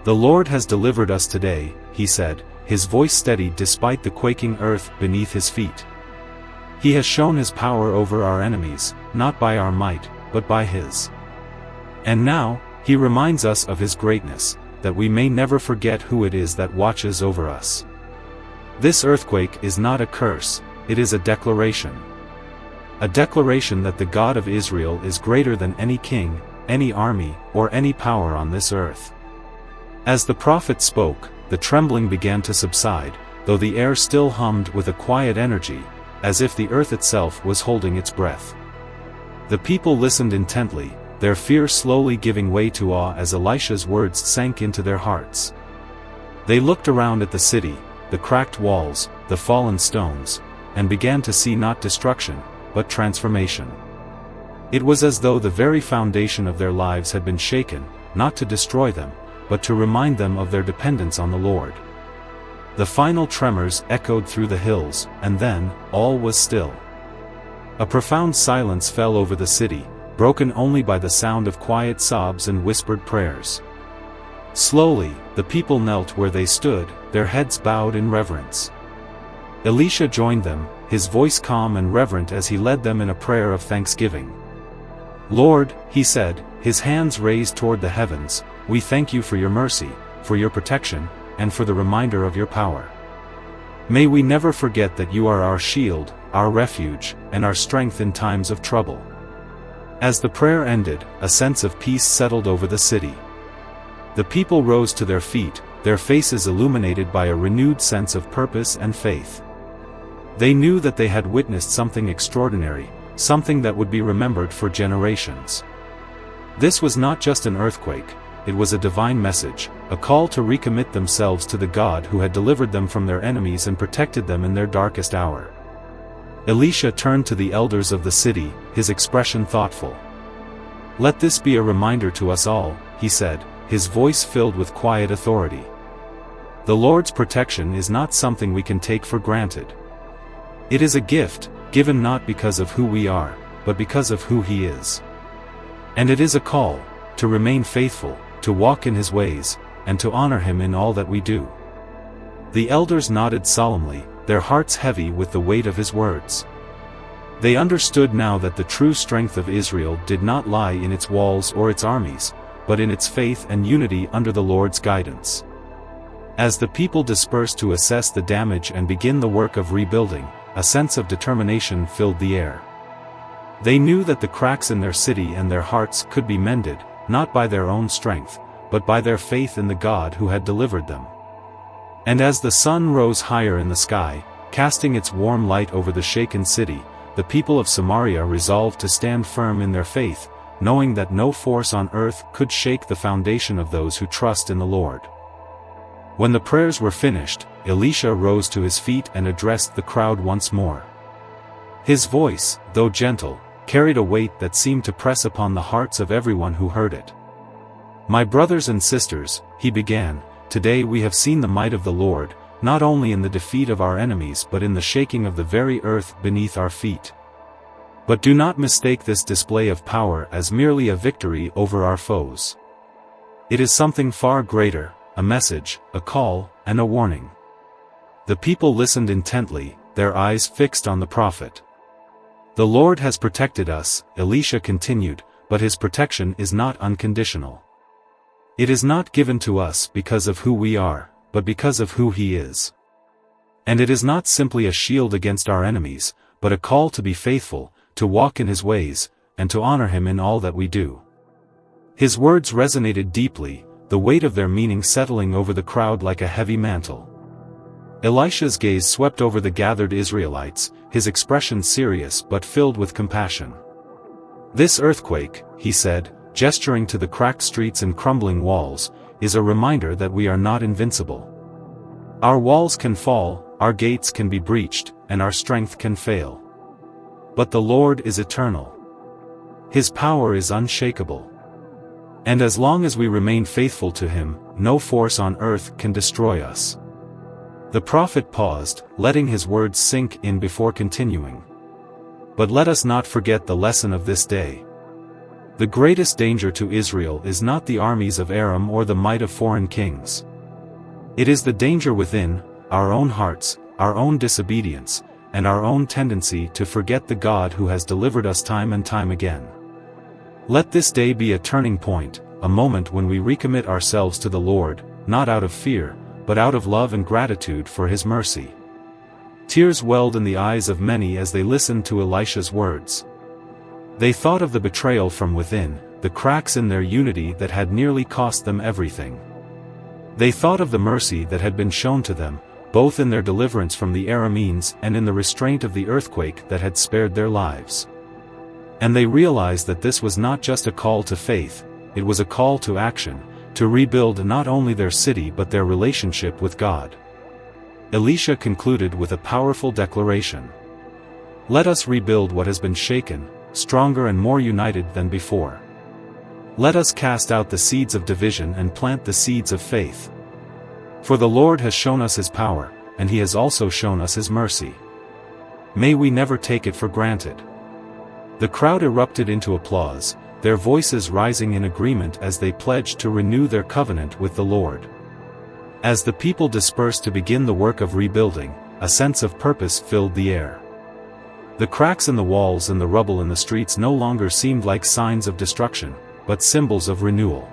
S1: "The Lord has delivered us today," he said, his voice steady despite the quaking earth beneath his feet. "He has shown His power over our enemies, not by our might, but by His. And now, He reminds us of His greatness, that we may never forget who it is that watches over us. This earthquake is not a curse, it is a declaration. A declaration that the God of Israel is greater than any king, any army, or any power on this earth." As the prophet spoke, the trembling began to subside, though the air still hummed with a quiet energy, as if the earth itself was holding its breath. The people listened intently, their fear slowly giving way to awe as Elisha's words sank into their hearts. They looked around at the city, the cracked walls, the fallen stones, and began to see not destruction, but transformation. It was as though the very foundation of their lives had been shaken, not to destroy them, but to remind them of their dependence on the Lord. The final tremors echoed through the hills, and then, all was still. A profound silence fell over the city, broken only by the sound of quiet sobs and whispered prayers. Slowly, the people knelt where they stood, their heads bowed in reverence. Elisha joined them, his voice calm and reverent as he led them in a prayer of thanksgiving. "Lord," he said, his hands raised toward the heavens, "we thank You for Your mercy, for Your protection, and for the reminder of Your power. May we never forget that You are our shield, our refuge, and our strength in times of trouble." As the prayer ended, a sense of peace settled over the city. The people rose to their feet, their faces illuminated by a renewed sense of purpose and faith. They knew that they had witnessed something extraordinary, something that would be remembered for generations. This was not just an earthquake, it was a divine message, a call to recommit themselves to the God who had delivered them from their enemies and protected them in their darkest hour. Elisha turned to the elders of the city, his expression thoughtful. "Let this be a reminder to us all," he said, his voice filled with quiet authority. "The Lord's protection is not something we can take for granted. It is a gift, given not because of who we are, but because of who He is. And it is a call, to remain faithful, to walk in His ways, and to honor Him in all that we do." The elders nodded solemnly, their hearts heavy with the weight of His words. They understood now that the true strength of Israel did not lie in its walls or its armies, but in its faith and unity under the Lord's guidance. As the people dispersed to assess the damage and begin the work of rebuilding, a sense of determination filled the air. They knew that the cracks in their city and their hearts could be mended, not by their own strength, but by their faith in the God who had delivered them. And as the sun rose higher in the sky, casting its warm light over the shaken city, the people of Samaria resolved to stand firm in their faith, knowing that no force on earth could shake the foundation of those who trust in the Lord. When the prayers were finished, Elisha rose to his feet and addressed the crowd once more. His voice, though gentle, carried a weight that seemed to press upon the hearts of everyone who heard it. "My brothers and sisters," he began, "today we have seen the might of the Lord, not only in the defeat of our enemies but in the shaking of the very earth beneath our feet. But do not mistake this display of power as merely a victory over our foes. It is something far greater, a message, a call, and a warning." The people listened intently, their eyes fixed on the prophet. "The Lord has protected us," Elisha continued, "but His protection is not unconditional. It is not given to us because of who we are, but because of who He is. And it is not simply a shield against our enemies, but a call to be faithful, to walk in His ways, and to honor Him in all that we do." His words resonated deeply, the weight of their meaning settling over the crowd like a heavy mantle. Elisha's gaze swept over the gathered Israelites, his expression serious but filled with compassion. "This earthquake," he said, gesturing to the cracked streets and crumbling walls, "is a reminder that we are not invincible. Our walls can fall, our gates can be breached, and our strength can fail. But the Lord is eternal. His power is unshakable. And as long as we remain faithful to Him, no force on earth can destroy us. The prophet paused, letting his words sink in before continuing. But let us not forget the lesson of this day. The greatest danger to Israel is not the armies of Aram or the might of foreign kings. It is the danger within, our own hearts, our own disobedience, and our own tendency to forget the God who has delivered us time and time again. Let this day be a turning point, a moment when we recommit ourselves to the Lord, not out of fear, but out of love and gratitude for His mercy. Tears welled in the eyes of many as they listened to Elisha's words. They thought of the betrayal from within, the cracks in their unity that had nearly cost them everything. They thought of the mercy that had been shown to them, both in their deliverance from the Arameans and in the restraint of the earthquake that had spared their lives. And they realized that this was not just a call to faith, it was a call to action, to rebuild not only their city but their relationship with God. Elisha concluded with a powerful declaration. Let us rebuild what has been shaken, stronger and more united than before. Let us cast out the seeds of division and plant the seeds of faith. For the Lord has shown us His power, and He has also shown us His mercy. May we never take it for granted. The crowd erupted into applause, their voices rising in agreement as they pledged to renew their covenant with the Lord. As the people dispersed to begin the work of rebuilding, a sense of purpose filled the air. The cracks in the walls and the rubble in the streets no longer seemed like signs of destruction, but symbols of renewal.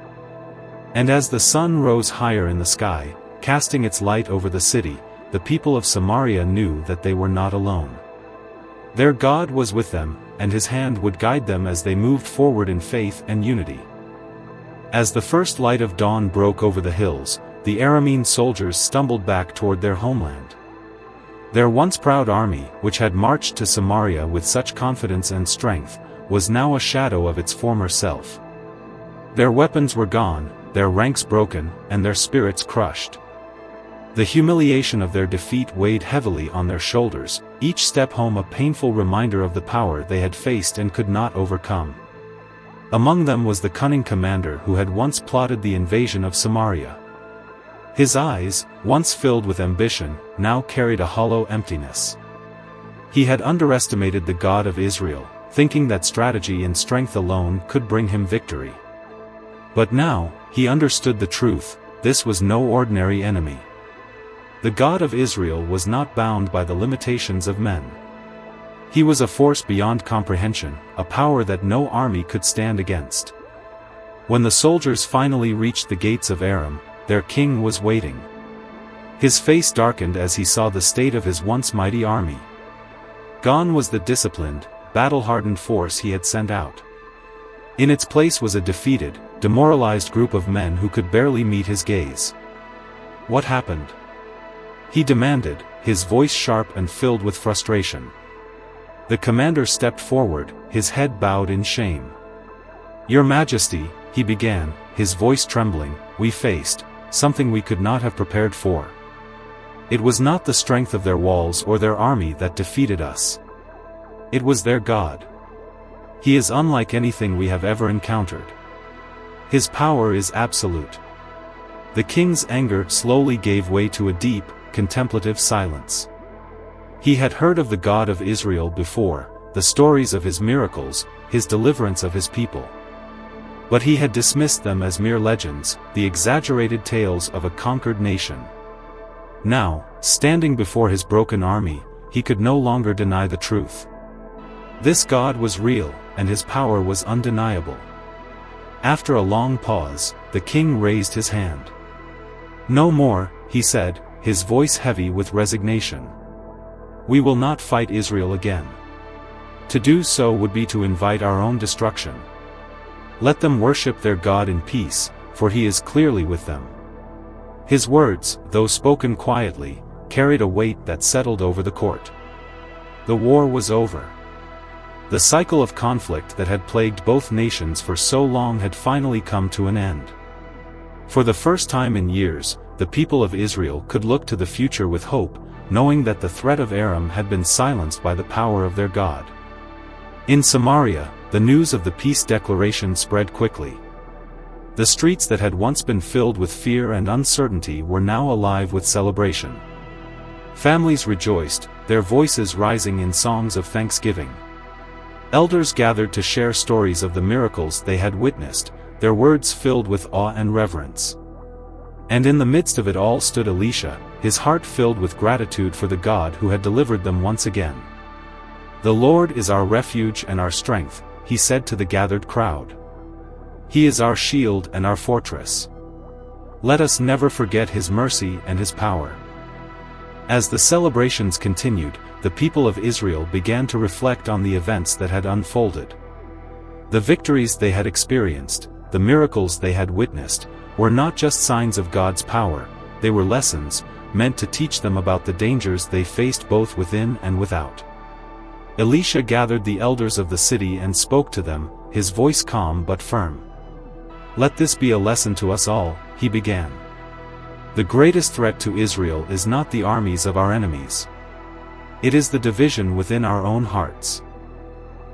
S1: And as the sun rose higher in the sky, casting its light over the city, the people of Samaria knew that they were not alone. Their God was with them, and His hand would guide them as they moved forward in faith and unity. As the first light of dawn broke over the hills, the Aramean soldiers stumbled back toward their homeland. Their once proud army, which had marched to Samaria with such confidence and strength, was now a shadow of its former self. Their weapons were gone, their ranks broken, and their spirits crushed. The humiliation of their defeat weighed heavily on their shoulders, each step home a painful reminder of the power they had faced and could not overcome. Among them was the cunning commander who had once plotted the invasion of Samaria. His eyes, once filled with ambition, now carried a hollow emptiness. He had underestimated the God of Israel, thinking that strategy and strength alone could bring him victory. But now, he understood the truth: this was no ordinary enemy. The God of Israel was not bound by the limitations of men. He was a force beyond comprehension, a power that no army could stand against. When the soldiers finally reached the gates of Aram, their king was waiting. His face darkened as he saw the state of his once mighty army. Gone was the disciplined, battle-hardened force he had sent out. In its place was a defeated, demoralized group of men who could barely meet his gaze. What happened? He demanded, his voice sharp and filled with frustration. The commander stepped forward, his head bowed in shame. "Your Majesty," he began, his voice trembling, "we faced something we could not have prepared for. It was not the strength of their walls or their army that defeated us. It was their God. He is unlike anything we have ever encountered. His power is absolute." The king's anger slowly gave way to a deep, contemplative silence. He had heard of the God of Israel before, the stories of His miracles, His deliverance of His people. But he had dismissed them as mere legends, the exaggerated tales of a conquered nation. Now, standing before his broken army, he could no longer deny the truth. This God was real, and His power was undeniable. After a long pause, the king raised his hand. "No more," he said, his voice heavy with resignation. "We will not fight Israel again. To do so would be to invite our own destruction. Let them worship their God in peace, for He is clearly with them." His words, though spoken quietly, carried a weight that settled over the court. The war was over. The cycle of conflict that had plagued both nations for so long had finally come to an end. For the first time in years, the people of Israel could look to the future with hope, knowing that the threat of Aram had been silenced by the power of their God. In Samaria, the news of the peace declaration spread quickly. The streets that had once been filled with fear and uncertainty were now alive with celebration. Families rejoiced, their voices rising in songs of thanksgiving. Elders gathered to share stories of the miracles they had witnessed, their words filled with awe and reverence. And in the midst of it all stood Elisha, his heart filled with gratitude for the God who had delivered them once again. "The Lord is our refuge and our strength," he said to the gathered crowd. "He is our shield and our fortress. Let us never forget His mercy and His power." As the celebrations continued, the people of Israel began to reflect on the events that had unfolded. The victories they had experienced, the miracles they had witnessed, were not just signs of God's power, they were lessons, meant to teach them about the dangers they faced both within and without. Elisha gathered the elders of the city and spoke to them, his voice calm but firm. "Let this be a lesson to us all," he began. "The greatest threat to Israel is not the armies of our enemies. It is the division within our own hearts.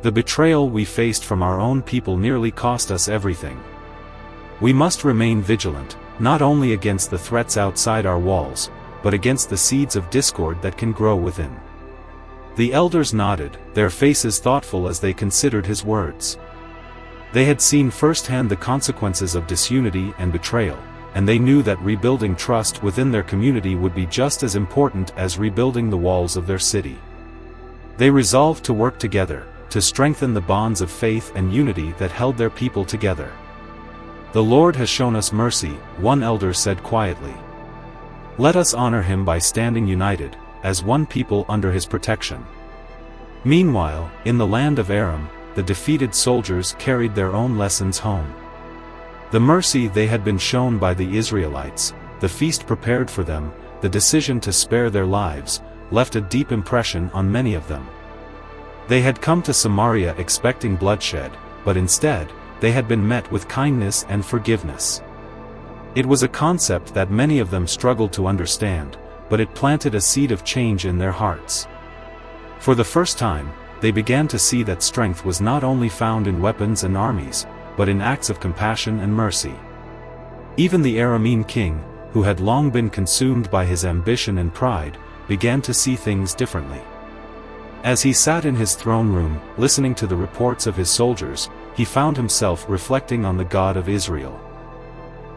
S1: The betrayal we faced from our own people nearly cost us everything. We must remain vigilant, not only against the threats outside our walls, but against the seeds of discord that can grow within." The elders nodded, their faces thoughtful as they considered his words. They had seen firsthand the consequences of disunity and betrayal, and they knew that rebuilding trust within their community would be just as important as rebuilding the walls of their city. They resolved to work together, to strengthen the bonds of faith and unity that held their people together. "The Lord has shown us mercy," one elder said quietly. "Let us honor Him by standing united, as one people under His protection." Meanwhile, in the land of Aram, the defeated soldiers carried their own lessons home. The mercy they had been shown by the Israelites, the feast prepared for them, the decision to spare their lives, left a deep impression on many of them. They had come to Samaria expecting bloodshed, but instead, they had been met with kindness and forgiveness. It was a concept that many of them struggled to understand, but it planted a seed of change in their hearts. For the first time, they began to see that strength was not only found in weapons and armies, but in acts of compassion and mercy. Even the Aramean king, who had long been consumed by his ambition and pride, began to see things differently. As he sat in his throne room, listening to the reports of his soldiers, he found himself reflecting on the God of Israel.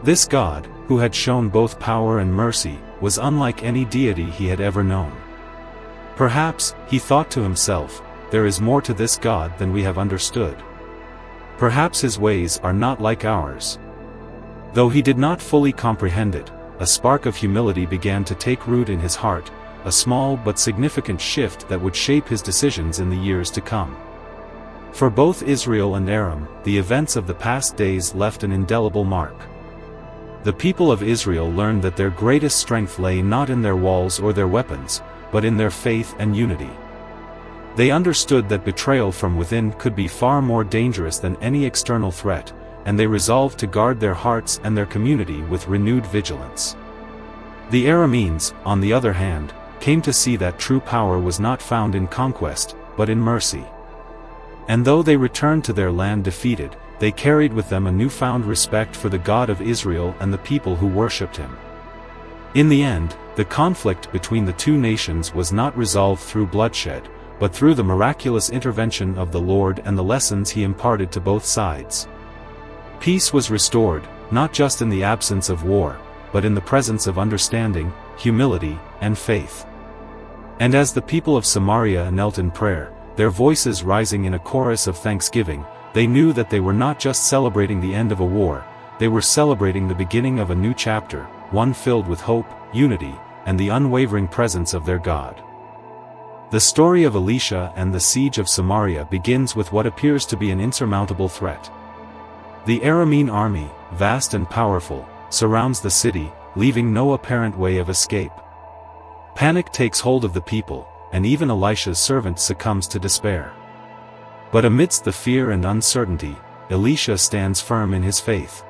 S1: This God, who had shown both power and mercy, was unlike any deity he had ever known. Perhaps, he thought to himself, there is more to this God than we have understood. Perhaps His ways are not like ours. Though he did not fully comprehend it, a spark of humility began to take root in his heart, a small but significant shift that would shape his decisions in the years to come. For both Israel and Aram, the events of the past days left an indelible mark. The people of Israel learned that their greatest strength lay not in their walls or their weapons, but in their faith and unity. They understood that betrayal from within could be far more dangerous than any external threat, and they resolved to guard their hearts and their community with renewed vigilance. The Arameans, on the other hand, came to see that true power was not found in conquest, but in mercy. And though they returned to their land defeated, they carried with them a newfound respect for the God of Israel and the people who worshipped Him. In the end, the conflict between the two nations was not resolved through bloodshed, but through the miraculous intervention of the Lord and the lessons He imparted to both sides. Peace was restored, not just in the absence of war, but in the presence of understanding, humility, and faith. And as the people of Samaria knelt in prayer, their voices rising in a chorus of thanksgiving, they knew that they were not just celebrating the end of a war, they were celebrating the beginning of a new chapter, one filled with hope, unity, and the unwavering presence of their God. The story of Elisha and the siege of Samaria begins with what appears to be an insurmountable threat. The Aramean army, vast and powerful, surrounds the city, leaving no apparent way of escape. Panic takes hold of the people, and even Elisha's servant succumbs to despair. But amidst the fear and uncertainty, Elisha stands firm in his faith.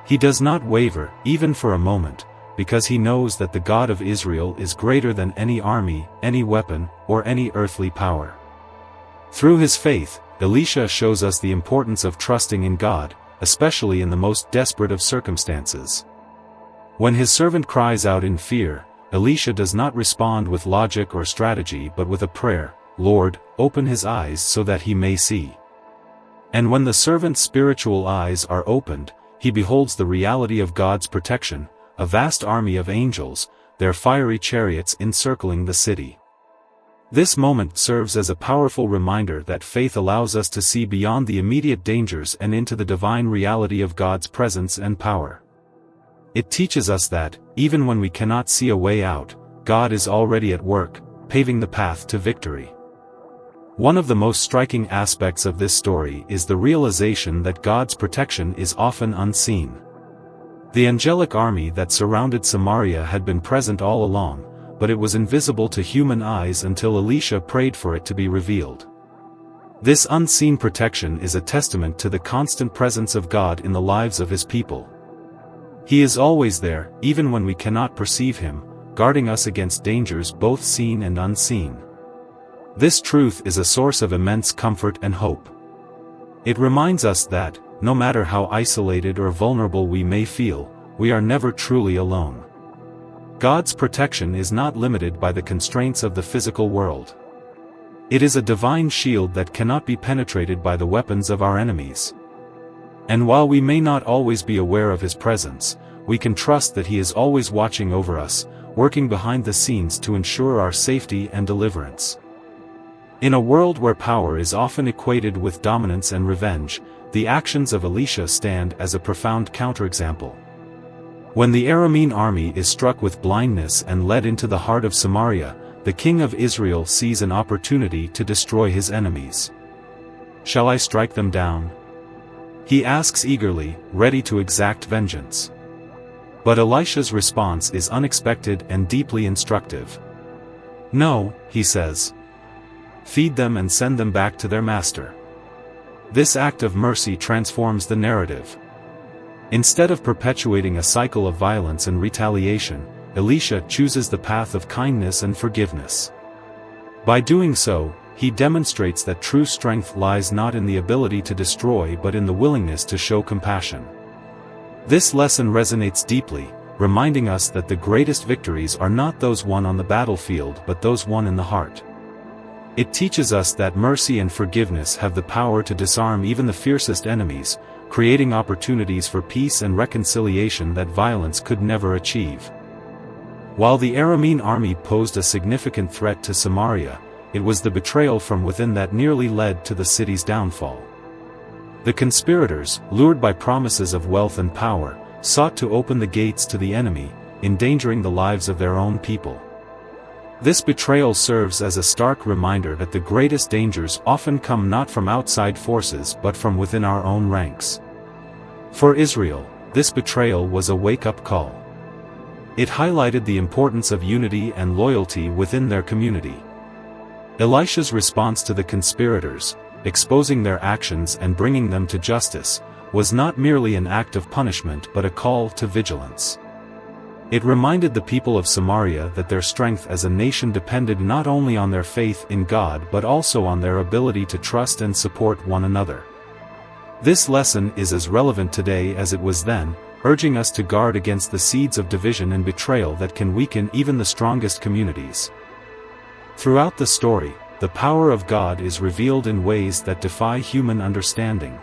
S1: He does not waver, even for a moment, because he knows that the God of Israel is greater than any army, any weapon, or any earthly power. Through his faith, Elisha shows us the importance of trusting in God, especially in the most desperate of circumstances. When his servant cries out in fear, Elisha does not respond with logic or strategy but with a prayer, "Lord, open his eyes so that he may see." And when the servant's spiritual eyes are opened, he beholds the reality of God's protection, a vast army of angels, their fiery chariots encircling the city. This moment serves as a powerful reminder that faith allows us to see beyond the immediate dangers and into the divine reality of God's presence and power. It teaches us that, even when we cannot see a way out, God is already at work, paving the path to victory. One of the most striking aspects of this story is the realization that God's protection is often unseen. The angelic army that surrounded Samaria had been present all along, but it was invisible to human eyes until Elisha prayed for it to be revealed. This unseen protection is a testament to the constant presence of God in the lives of his people. He is always there, even when we cannot perceive him, guarding us against dangers both seen and unseen. This truth is a source of immense comfort and hope. It reminds us that, no matter how isolated or vulnerable we may feel, we are never truly alone. God's protection is not limited by the constraints of the physical world. It is a divine shield that cannot be penetrated by the weapons of our enemies. And while we may not always be aware of his presence, we can trust that he is always watching over us, working behind the scenes to ensure our safety and deliverance. In a world where power is often equated with dominance and revenge, the actions of Elisha stand as a profound counterexample. When the Aramean army is struck with blindness and led into the heart of Samaria, the king of Israel sees an opportunity to destroy his enemies. "Shall I strike them down?" he asks eagerly, ready to exact vengeance. But Elisha's response is unexpected and deeply instructive. "No," he says. "Feed them and send them back to their master." This act of mercy transforms the narrative. Instead of perpetuating a cycle of violence and retaliation, Elisha chooses the path of kindness and forgiveness. By doing so, he demonstrates that true strength lies not in the ability to destroy but in the willingness to show compassion. This lesson resonates deeply, reminding us that the greatest victories are not those won on the battlefield but those won in the heart. It teaches us that mercy and forgiveness have the power to disarm even the fiercest enemies, creating opportunities for peace and reconciliation that violence could never achieve. While the Aramean army posed a significant threat to Samaria, it was the betrayal from within that nearly led to the city's downfall. The conspirators, lured by promises of wealth and power, sought to open the gates to the enemy, endangering the lives of their own people. This betrayal serves as a stark reminder that the greatest dangers often come not from outside forces but from within our own ranks. For Israel, this betrayal was a wake-up call. It highlighted the importance of unity and loyalty within their community. Elisha's response to the conspirators, exposing their actions and bringing them to justice, was not merely an act of punishment but a call to vigilance. It reminded the people of Samaria that their strength as a nation depended not only on their faith in God but also on their ability to trust and support one another. This lesson is as relevant today as it was then, urging us to guard against the seeds of division and betrayal that can weaken even the strongest communities. Throughout the story, the power of God is revealed in ways that defy human understanding.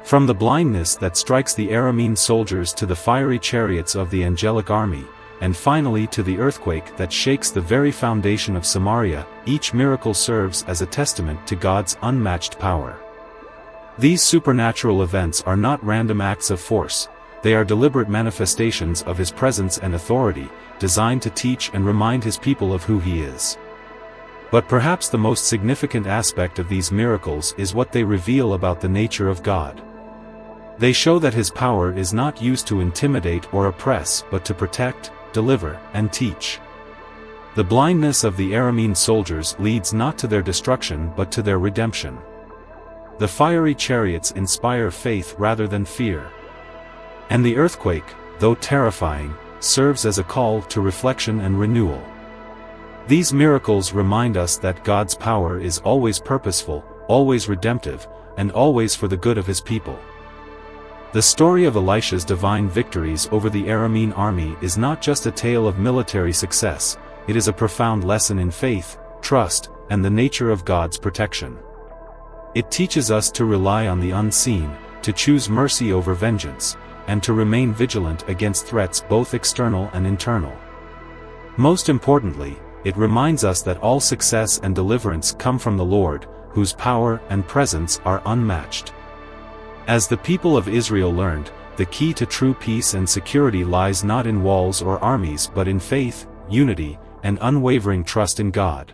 S1: From the blindness that strikes the Aramean soldiers to the fiery chariots of the angelic army, and finally to the earthquake that shakes the very foundation of Samaria, each miracle serves as a testament to God's unmatched power. These supernatural events are not random acts of force, they are deliberate manifestations of His presence and authority, designed to teach and remind His people of who He is. But perhaps the most significant aspect of these miracles is what they reveal about the nature of God. They show that His power is not used to intimidate or oppress but to protect, deliver, and teach. The blindness of the Aramean soldiers leads not to their destruction but to their redemption. The fiery chariots inspire faith rather than fear. And the earthquake, though terrifying, serves as a call to reflection and renewal. These miracles remind us that God's power is always purposeful, always redemptive, and always for the good of His people. The story of Elisha's divine victories over the Aramean army is not just a tale of military success, it is a profound lesson in faith, trust, and the nature of God's protection. It teaches us to rely on the unseen, to choose mercy over vengeance, and to remain vigilant against threats both external and internal. Most importantly, it reminds us that all success and deliverance come from the Lord, whose power and presence are unmatched. As the people of Israel learned, the key to true peace and security lies not in walls or armies but in faith, unity, and unwavering trust in God.